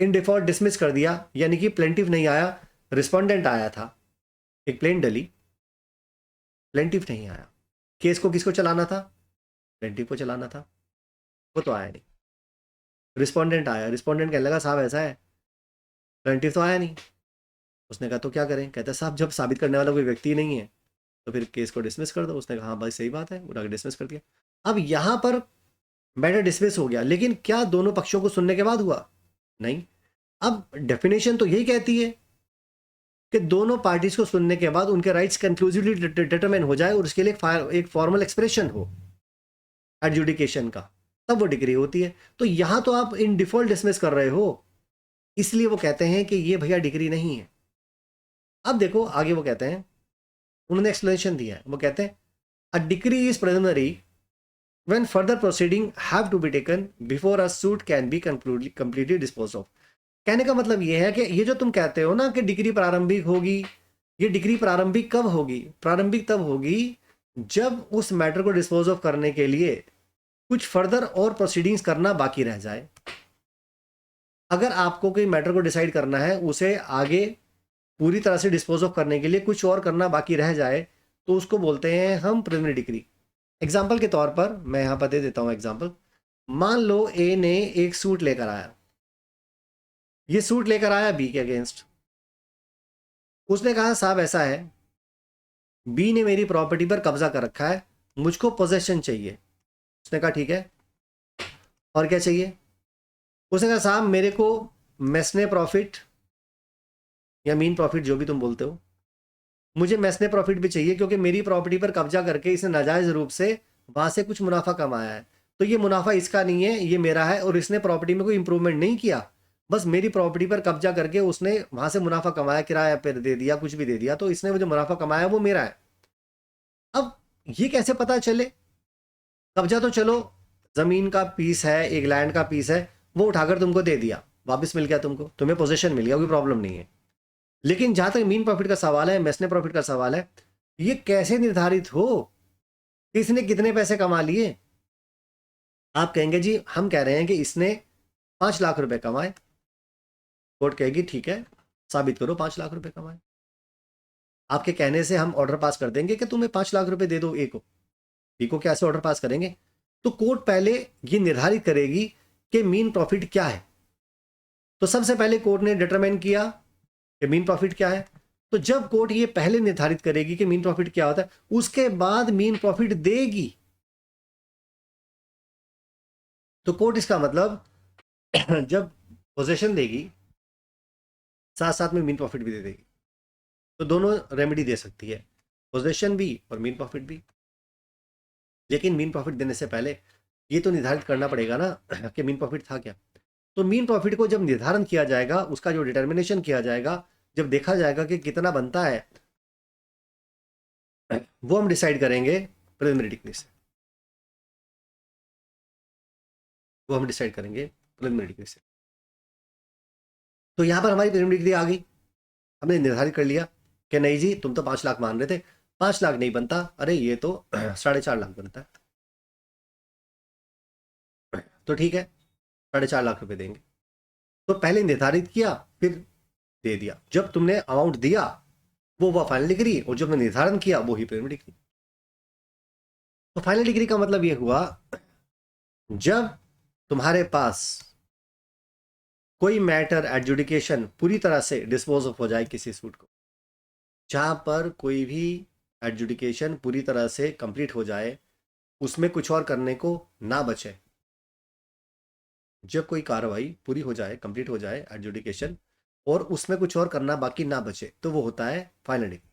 इन डिफॉल्ट डिसमिस कर दिया, यानी कि प्लेंटिफ नहीं आया, रिस्पोंडेंट आया था, एक प्लेन डली, प्लेंटिफ नहीं आया, केस को किसको चलाना था? प्लेंटिफ को चलाना था, वो तो आया नहीं। रिस्पोंडेंट आया, रिस्पोंडेंट कहने लगा साहब ऐसा है, प्लेंटिफ तो आया नहीं। उसने कहा तो क्या करें? कहता है साहब जब साबित करने वाला कोई व्यक्ति नहीं है तो फिर केस को डिसमिस कर दो। उसने कहा हाँ भाई सही बात है, उन्होंने डिसमिस कर दिया। अब यहां पर मैटर डिसमिस हो गया, लेकिन क्या दोनों पक्षों को सुनने के बाद हुआ? नहीं। अब डेफिनेशन तो यही कहती है कि दोनों पार्टीज को सुनने के बाद उनके राइट्स कंक्लूसिवली डिटरमाइन हो जाए और उसके लिए एक फॉर्मल एक्सप्रेशन हो एडजुडिकेशन का, तब वो डिग्री होती है। तो यहां तो आप इन डिफॉल्ट डिसमिस कर रहे हो, इसलिए वो कहते हैं कि ये भैया डिग्री नहीं है। अब देखो आगे वो कहते हैं, उन्होंने एक्सप्लेनेशन दिया है, वो कहते हैं a decree is preliminary when further proceeding have to be taken before a suit can be completely dispose of. कहने का मतलब ये है कि ये जो तुम कहते हो ना कि डिग्री प्रारंभिक होगी, ये डिग्री प्रारंभिक कब होगी? प्रारंभिक तब होगी जब उस मैटर को डिस्पोज ऑफ करने के लिए कुछ फर्दर और प्रोसीडिंग्स करना बाकी रह जाए। अगर आपको कोई मैटर को डिसाइड करना है, उसे आगे पूरी तरह से डिस्पोज ऑफ करने के लिए कुछ और करना बाकी रह जाए, तो उसको बोलते हैं हम प्रिलिमिनरी डिग्री। एग्जाम्पल के तौर पर मैं यहां पर दे देता हूं एग्जाम्पल। मान लो ए ने एक सूट लेकर आया, ये सूट लेकर आया बी के अगेंस्ट। उसने कहा साहब ऐसा है, बी ने मेरी प्रॉपर्टी पर कब्जा कर रखा है, मुझको पोजेशन चाहिए। उसने कहा ठीक है, और क्या चाहिए? उसने कहा साहब मेरे को मैसने प्रॉफिट या मीन प्रॉफिट जो भी तुम बोलते हो, मुझे मैसने प्रॉफिट भी चाहिए, क्योंकि मेरी प्रॉपर्टी पर कब्जा करके इसने नाजायज रूप से वहां से कुछ मुनाफा कमाया है। तो ये मुनाफा इसका नहीं है, ये मेरा है, और इसने प्रॉपर्टी में कोई इंप्रूवमेंट नहीं किया, बस मेरी प्रॉपर्टी पर कब्जा करके उसने वहां से मुनाफा कमाया, किराया पर दे दिया, कुछ भी दे दिया, तो इसने वो जो मुनाफा कमाया वो मेरा है। अब ये कैसे पता चले? कब्जा तो चलो जमीन का पीस है, एक लैंड का पीस है, वो उठाकर तुमको दे दिया, वापस मिल गया तुमको, तुम्हें पोजीशन मिल गया, कोई प्रॉब्लम नहीं है। लेकिन जहां तक मीन प्रॉफिट का सवाल है, मैसने प्रॉफिट का सवाल है, ये कैसे निर्धारित हो कि इसने कितने पैसे कमा लिए? आप कहेंगे जी हम कह रहे हैं कि इसने 5 लाख रुपए कमाए। कोर्ट कहेगी ठीक है, साबित करो 5 लाख रुपए कमाए। आपके कहने से हम ऑर्डर पास कर देंगे कि तुम्हें 5 लाख रुपए दे दो ए को। बी को कैसे ऑर्डर पास करेंगे? तो कोर्ट पहले ये निर्धारित करेगी कि मीन प्रॉफिट क्या है। तो सबसे पहले कोर्ट ने डिटरमाइन किया कि मीन प्रॉफिट क्या है। तो जब कोर्ट ये पहले निर्धारित करेगी कि मीन प्रॉफिट क्या होता है, उसके बाद मीन प्रॉफिट देगी। तो कोर्ट इसका मतलब जब पोजीशन देगी, साथ साथ में मीन प्रॉफिट भी दे देगी। तो दोनों रेमेडी दे सकती है, पोजीशन भी और मीन प्रॉफिट भी। लेकिन मीन प्रॉफिट देने से पहले ये तो निर्धारित करना पड़ेगा ना कि मीन प्रॉफिट था क्या। तो मीन प्रॉफिट को जब निर्धारण किया जाएगा, उसका जो डिटर्मिनेशन किया जाएगा, जब देखा जाएगा कि कितना बनता है, वो हम डिसाइड करेंगे प्रिलिमिनरी डिग्री से। वो हम डिसाइड करेंगे प्रिलिमिनरी डिग्री से। तो यहां पर हमारी प्रिलिमिनरी डिग्री आ गई, हमने निर्धारित कर लिया कि नहीं जी तुम तो 5 लाख मान रहे थे, 5 लाख नहीं बनता, अरे ये तो 4.5 लाख बनता है। तो ठीक है, 4.5 लाख रुपए देंगे। तो पहले निर्धारित किया, फिर दे दिया। जब तुमने अमाउंट दिया वो फाइनल डिग्री, और जब तुमने निर्धारण किया वो ही प्रिलिमिनरी डिग्री। तो फाइनल डिग्री का मतलब ये हुआ जब तुम्हारे पास कोई मैटर एडजुडिकेशन पूरी तरह से डिस्पोज ऑफ हो जाए किसी सूट को, जहां पर कोई भी एडजुडिकेशन पूरी तरह से कंप्लीट हो जाए, उसमें कुछ और करने को ना बचे। जब कोई कार्रवाई पूरी हो जाए, कंप्लीट हो जाए एडजुडिकेशन, और उसमें कुछ और करना बाकी ना बचे, तो वो होता है फाइनल डिग्री।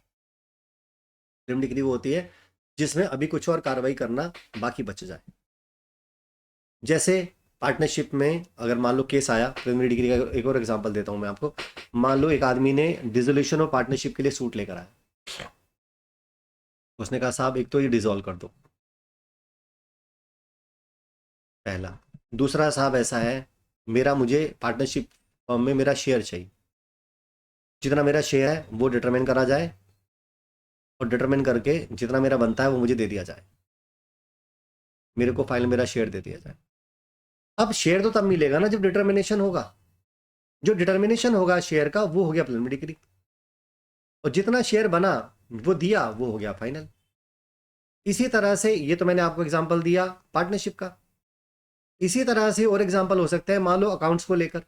प्रिलिमिनरी डिग्री वो होती है जिसमें अभी कुछ और कार्रवाई करना बाकी बच जाए। जैसे पार्टनरशिप में अगर मान लो केस आया, प्रिलिमिनरी डिग्री का एक और एग्जांपल देता हूं मैं आपको। मान लो एक आदमी ने डिसोल्यूशन ऑफ पार्टनरशिप के लिए सूट लेकर आया, उसने कहा साहब एक तो ये डिसॉल्व कर दो, पहला। दूसरा साहब ऐसा है, मुझे पार्टनरशिप फर्म में मेरा शेयर चाहिए, जितना मेरा शेयर है वो डिटरमाइन करा जाए, और डिटरमाइन करके जितना मेरा बनता है वो मुझे दे दिया जाए, मेरे को फाइनल मेरा शेयर दे दिया जाए। अब शेयर तो तब मिलेगा ना जब डिटर्मिनेशन होगा, जो डिटर्मिनेशन होगा शेयर का वो हो गया प्रिलिमिनरी डिग्री, और जितना शेयर बना वो दिया वो हो गया फाइनल। इसी तरह से ये तो मैंने आपको एग्जांपल दिया पार्टनरशिप का। इसी तरह से और एग्जांपल हो सकते हैं, मान लो अकाउंट्स को लेकर,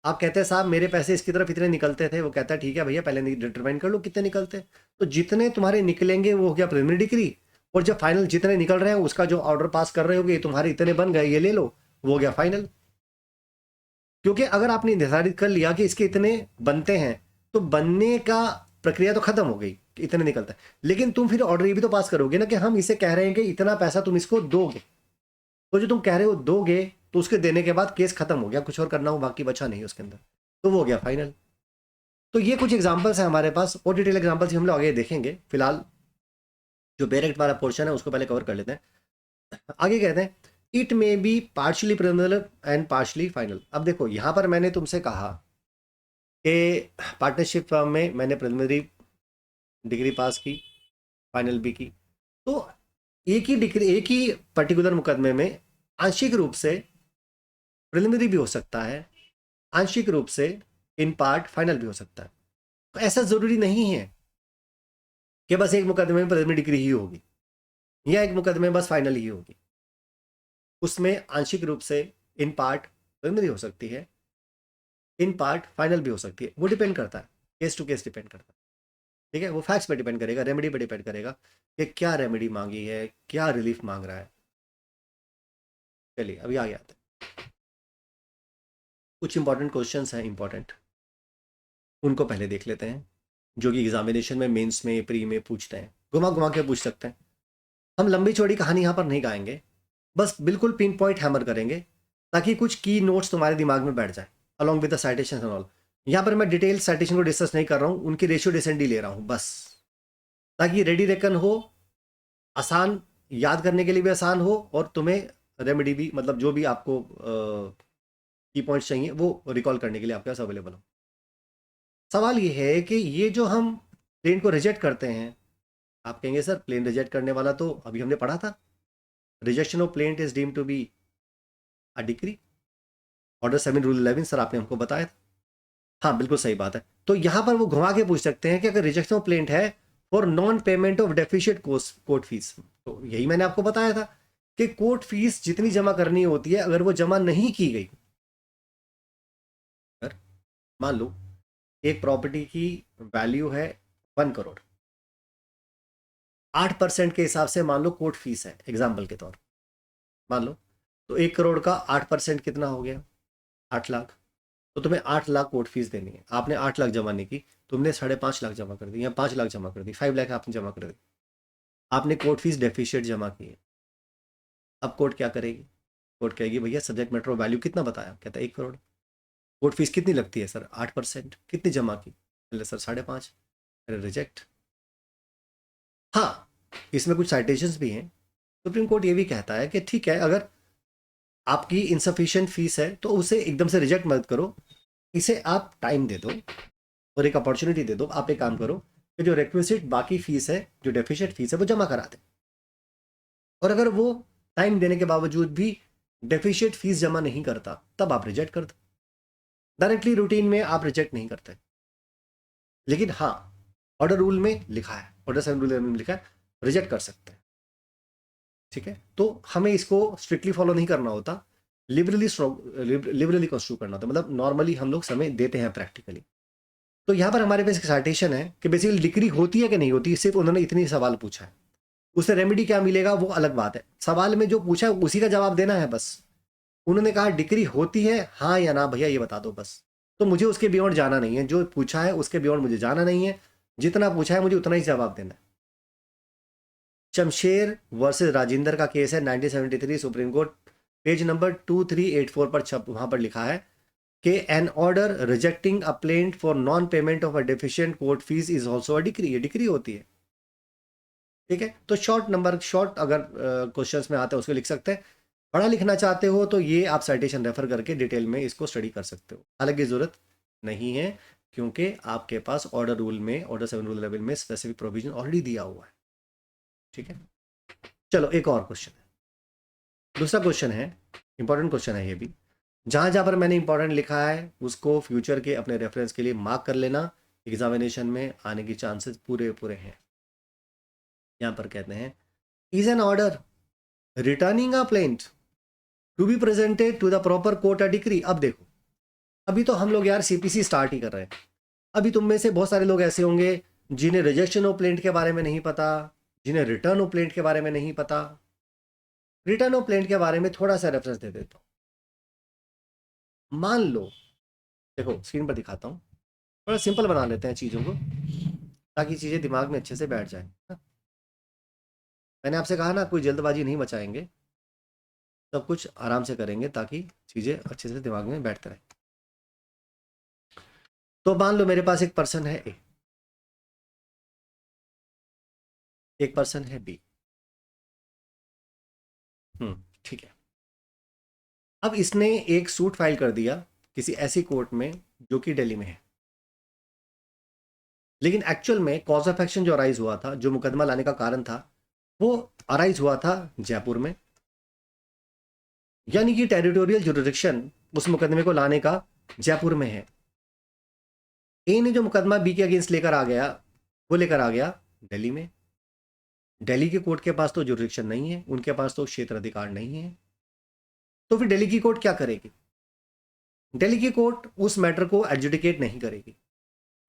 आप कहते हैं साहब मेरे पैसे इसकी तरफ इतने निकलते थे, वो कहता है ठीक है भैया पहले डिटरमाइन कर लो कितने निकलते हैं, तो जितने तुम्हारे निकलेंगे वो हो गया प्रिलिमिनरी डिग्री, और जब फाइनल जितने निकल रहे हैं उसका जो ऑर्डर पास कर रहे होगे तुम्हारे इतने बन गए ये ले लो, वो हो गया फाइनल। क्योंकि अगर आपने निर्धारित कर लिया कि इसके इतने बनते हैं तो बनने का प्रक्रिया तो खत्म हो गई कि इतने निकलता है, लेकिन तुम फिर ऑर्डर ये भी तो पास करोगे ना कि हम इसे कह रहे हैं कि इतना पैसा तुम इसको दोगे, तो जो तुम कह रहे हो दोगे तो उसके देने के बाद केस खत्म हो गया, कुछ और करना हो बाकी बचा नहीं उसके अंदर, तो वो हो गया फाइनल। तो ये कुछ एग्जांपल्स हैं हमारे पास, और डिटेल एग्जांपल्स हम लोग आगे देखेंगे। फिलहाल जो डायरेक्ट वाला पोर्शन है उसको पहले कवर कर लेते हैं। आगे कहते हैं it may be partially preliminary and partially final. अब देखो यहाँ पर मैंने तुमसे कहा कि पार्टनरशिप फर्म में मैंने प्रिलिमिनरी डिग्री पास की, फाइनल भी की, तो एक ही डिग्री एक ही पर्टिकुलर मुकदमे में आंशिक रूप से प्रिलिमिनरी भी हो सकता है, आंशिक रूप से इन पार्ट फाइनल भी हो सकता है। तो ऐसा जरूरी नहीं है कि बस एक मुकदमे में प्रिलिमिनरी डिग्री ही होगी या एक मुकदमे में बस फाइनल ही होगी, उसमें आंशिक रूप से इन पार्ट प्रिलिमिनरी हो सकती है, इन पार्ट फाइनल भी हो सकती है। वो डिपेंड करता है, केस टू केस डिपेंड करता है, ठीक है, वो फैक्ट्स पे डिपेंड करेगा, रेमेडी पे डिपेंड करेगा कि क्या रेमेडी मांगी है, क्या रिलीफ मांग रहा है। चलिए अभी आगे आते हैं, कुछ इंपॉर्टेंट क्वेश्चंस हैं, इंपॉर्टेंट उनको पहले देख लेते हैं, जो कि एग्जामिनेशन में, मेंस में, प्री में पूछते हैं, घुमा घुमा के पूछ सकते हैं। हम लंबी चौड़ी कहानी यहाँ पर नहीं गाएंगे, बस बिल्कुल पिन पॉइंट हैमर करेंगे ताकि कुछ की नोट्स तुम्हारे दिमाग में बैठ जाए along with the citation and all. यहाँ पर मैं डिटेल साइटेशन को डिस्कस नहीं कर रहा हूँ, उनकी रेशियो डिसेंडी ले रहा हूँ बस, ताकि रेडी रेकन हो, आसान, याद करने के लिए भी आसान हो, और तुम्हें रेमेडी भी, मतलब जो भी आपको की पॉइंट्स चाहिए वो रिकॉल करने के लिए आपके पास अवेलेबल हो। सवाल ये है कि ये जो हम प्लेन को रिजेक्ट करते हैं, आप कहेंगे सर प्लेन रिजेक्ट करने वाला तो अभी हमने पढ़ा था, rejection of plaint is deemed to be a decree, order 7 rule 11 sir आपने हमको बताया था। हाँ बिल्कुल सही बात है, तो यहाँ पर वो घुमा के पूछ सकते हैं कि अगर रिजेक्शन ऑफ प्लेन है for non payment of deficient court fees, तो यही मैंने आपको बताया था कि कोर्ट फीस जितनी जमा करनी होती है अगर वो जमा नहीं की गई, अगर मान लो एक प्रॉपर्टी की वैल्यू है 1 करोड़, 8% के हिसाब से मान लो कोर्ट फीस है, एग्जाम्पल के तौर मान लो, तो 1 करोड़ का 8% कितना हो गया, 8 लाख, तो तुम्हें 8 लाख कोर्ट फीस देनी है, आपने 8 लाख जमा नहीं की, तुमने 5.5 लाख जमा कर दी या 5 लाख जमा कर दी, 5 लाख आपने जमा कर दी, आपने कोर्ट फीस डेफिशिएट जमा की है। अब कोर्ट क्या करेगी, कोर्ट कहेगी भैया सब्जेक्ट मैटर ऑफ वैल्यू कितना बताया, कहता है 1 करोड़, कोर्ट फीस कितनी लगती है सर 8%, कितनी जमा की, पहले सर 5.5, अरे रिजेक्ट। हाँ इसमें कुछ साइटेशंस भी हैं, सुप्रीम कोर्ट ये भी कहता है कि ठीक है अगर आपकी इंसफिशिएंट फीस है तो उसे एकदम से रिजेक्ट मत करो, इसे आप टाइम दे दो और एक अपॉर्चुनिटी दे दो, आप एक काम करो कि जो रिक्विजिट बाकी फीस है, जो डेफिशिएंट फीस है वो जमा करा दे, और अगर वो टाइम देने के बावजूद भी डेफिशिएंट फीस जमा नहीं करता तब आप रिजेक्ट कर दो। डायरेक्टली रूटीन में आप रिजेक्ट नहीं करते, लेकिन हाँ ऑर्डर रूल में लिखा है, ऑर्डर 7 रूल में लिखा है रिजेक्ट कर सकते हैं, ठीक है, तो हमें इसको स्ट्रिक्टली फॉलो नहीं करना होता, लिबरली कंस्ट्रू करना होता, मतलब नॉर्मली हम लोग समय देते हैं प्रैक्टिकली। तो यहाँ पर हमारे पास एक साइटेशन है कि बेसिकली डिग्री होती है कि नहीं होती, सिर्फ उन्होंने इतनी सवाल पूछा है, उससे रेमेडी क्या मिलेगा वो अलग बात है, सवाल में जो पूछा है उसी का जवाब देना है बस। उन्होंने कहा डिग्री होती है हाँ या ना भैया ये बता दो बस, तो मुझे उसके बियॉन्ड जाना नहीं है, जो पूछा है उसके बियॉन्ड मुझे जाना नहीं है, जितना पूछा है मुझे उतना ही जवाब देना है। शमशेर वर्सेस राजेंद्र का केस है 1973 सुप्रीम कोर्ट, पेज नंबर 2384 पर छप वहां पर लिखा है कि an order rejecting a plaint for non payment of a deficient court fees is also a decree, ये डिक्री होती है। ठीक है, तो शॉर्ट अगर क्वेश्चंस में आते हैं उसको लिख सकते हैं। बड़ा लिखना चाहते हो तो ये आप साइटेशन रेफर करके डिटेल में इसको स्टडी कर सकते हो, हालांकि ज़रूरत नहीं है क्योंकि आपके पास ऑर्डर रूल में, ऑर्डर 7 रूल 11 में स्पेसिफिक प्रोविजन ऑलरेडी दिया हुआ है। ठीक है, चलो एक और क्वेश्चन है, दूसरा क्वेश्चन है, इंपॉर्टेंट क्वेश्चन है ये भी। जहां जहां पर मैंने इंपॉर्टेंट लिखा है उसको फ्यूचर के अपने रेफरेंस के लिए मार्क कर लेना, एग्जामिनेशन में आने की चांसेस पूरे पूरे हैं। यहां पर कहते हैं is an order returning a plaint to be presented to the proper court a decree. अब देखो, अभी तो हम लोग यार सीपीसी स्टार्ट ही कर रहे हैं। अभी तुम में से बहुत सारे लोग ऐसे होंगे जिन्हें रिजेक्शन ऑफ प्लेंट के बारे में नहीं पता, जिन्हें रिटर्न ऑफ प्लेंट के बारे में नहीं पता। रिटर्न ऑफ प्लेंट के बारे में थोड़ा सा रेफरेंस दे देता हूं। मान लो, देखो स्क्रीन पर दिखाता हूं, थोड़ा सिंपल बना लेते हैं चीज़ों को ताकि चीज़ें दिमाग में अच्छे से बैठ जाए। मैंने आपसे कहा ना कोई जल्दबाजी नहीं मचाएंगे, सब कुछ आराम से करेंगे ताकि चीज़ें अच्छे से दिमाग में बैठते रहे। तो मान लो मेरे पास एक पर्सन है ए, एक पर्सन है बी। ठीक है। अब इसने एक सूट फाइल कर दिया किसी ऐसी कोर्ट में जो कि दिल्ली में है, लेकिन एक्चुअल में कॉज ऑफ एक्शन जो अराइज हुआ था, जो मुकदमा लाने का कारण था, वो अराइज हुआ था जयपुर में। यानी कि टेरिटोरियल जुरिडिक्शन उस मुकदमे को लाने का जयपुर में है। ए ने जो मुकदमा बी के अगेंस्ट लेकर आ गया, वो लेकर आ गया दिल्ली में। दिल्ली के कोर्ट के पास तो जुरिडिक्शन नहीं है, उनके पास तो क्षेत्र अधिकार नहीं है। तो फिर दिल्ली की कोर्ट क्या करेगी? दिल्ली की कोर्ट उस मैटर को एडजुडिकेट नहीं करेगी।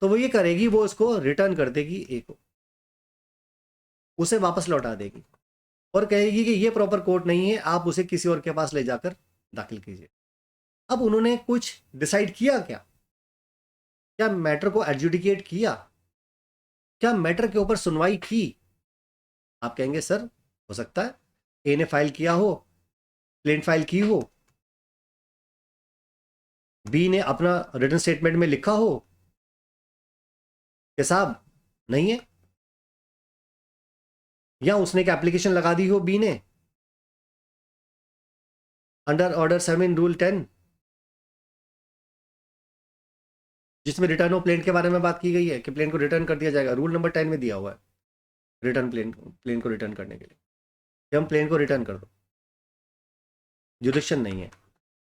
तो वो ये करेगी, वो उसको रिटर्न कर देगी ए को, उसे वापस लौटा देगी और कहेगी कि ये प्रॉपर कोर्ट नहीं है, आप उसे किसी और के पास ले जाकर दाखिल कीजिए। अब उन्होंने कुछ डिसाइड किया क्या? क्या मैटर को एडजुडिकेट किया? क्या मैटर के ऊपर सुनवाई की? आप कहेंगे सर हो सकता है ए ने फाइल किया हो, प्लेन फाइल की हो, बी ने अपना रिटर्न स्टेटमेंट में लिखा हो कि साहब नहीं है, या उसने एक एप्लीकेशन लगा दी हो बी ने अंडर ऑर्डर 7 रूल 10, जिसमें रिटर्न ऑफ प्लेन के बारे में बात की गई है कि प्लेन को रिटर्न कर दिया जाएगा। रूल नंबर 10 में दिया हुआ है रिटर्न प्लेन को रिटर्न करने के लिए कि हम प्लेन को रिटर्न कर दो। जुडिक्शन नहीं है,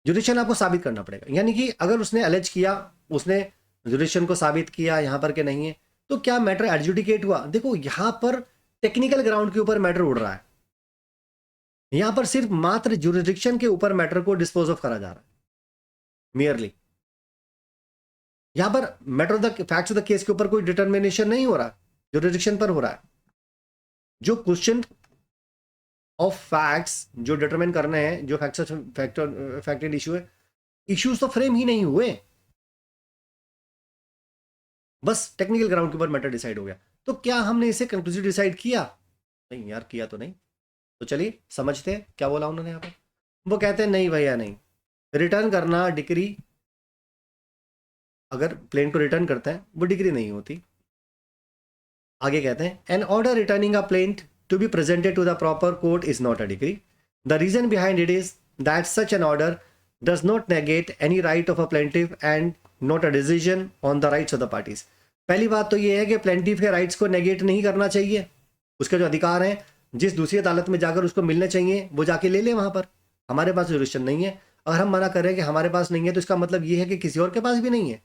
जुडिक्शन आपको साबित करना पड़ेगा। यानी कि अगर उसने अलेज किया, उसने जुडिक्शन को साबित किया यहां पर के नहीं है, तो क्या मैटर एडजुडिकेट हुआ? देखो यहां पर टेक्निकल ग्राउंड के ऊपर मैटर उड़ रहा है, यहां पर सिर्फ मात्र जुरिडिक्शन के ऊपर मैटर को डिस्पोज ऑफ करा जा रहा है मियरली। यहां पर matter of the facts of the case के ऊपर कोई डिटर्मिनेशन नहीं हो रहा, जुरिडिक्शन पर हो रहा है। जो क्वेश्चन ऑफ फैक्ट्स जो डिटरमाइन करने हैं, जो फैक्टेड इशू है, इश्यूज तो फ्रेम ही नहीं हुए, बस टेक्निकल ग्राउंड के ऊपर मैटर डिसाइड हो गया। तो क्या हमने इसे कंक्लूसिव डिसाइड किया? नहीं यार, किया तो नहीं। तो चलिए समझते हैं क्या बोला उन्होंने यहाँ पर। वो कहते हैं नहीं भैया नहीं, रिटर्न करना डिग्री, अगर प्लेन को रिटर्न करते हैं वो डिग्री नहीं होती। आगे कहते हैं an order returning a plaint to be presented to the proper court is not a decree. The reason behind it is that such an order does not negate any right of a plaintiff and not a decision on the rights of the parties। पहली बात तो ये है कि plaintiff के rights को negate नहीं करना चाहिए, उसके जो अधिकार हैं जिस दूसरी अदालत में जाकर उसको मिलने चाहिए वो जाके ले ले वहां पर। हमारे पास जुरिडिक्शन नहीं है, अगर हम मना कर रहे हैं कि हमारे पास नहीं है तो इसका मतलब ये है कि किसी और के पास भी नहीं है,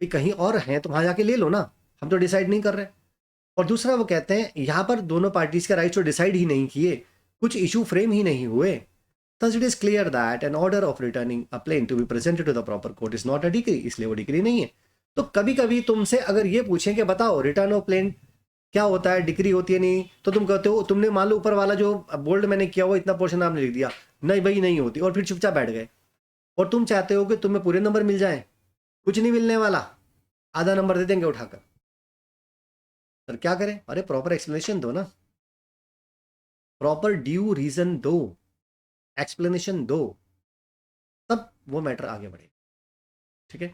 कि कहीं और है तो वहां जाके ले लो ना, हम तो डिसाइड नहीं कर रहे। और दूसरा वो कहते हैं यहाँ पर दोनों पार्टीज के राइट्स तो डिसाइड ही नहीं किए, कुछ इशू फ्रेम ही नहीं हुए। Thus it is clear that an order of returning a plane to be presented to the proper court is not a decree, इसलिए वो डिग्री नहीं है। तो कभी कभी तुमसे अगर ये पूछें कि बताओ रिटर्न ऑफ प्लेन क्या होता है, डिग्री होती है नहीं, तो तुम कहते हो, तुमने मान लो ऊपर वाला जो बोल्ड मैंने किया हुआ इतना पोर्शन आपने लिख दिया नहीं भाई नहीं होती, और फिर चुपचाप बैठ गए। और तुम चाहते हो कि तुम्हें पूरे नंबर मिल जाए, कुछ नहीं मिलने वाला, आधा नंबर दे देंगे उठाकर। सर क्या करें? अरे प्रॉपर एक्सप्लेनेशन दो ना, प्रॉपर ड्यू रीजन दो, एक्सप्लेनेशन दो, तब वो मैटर आगे बढ़े। ठीक है,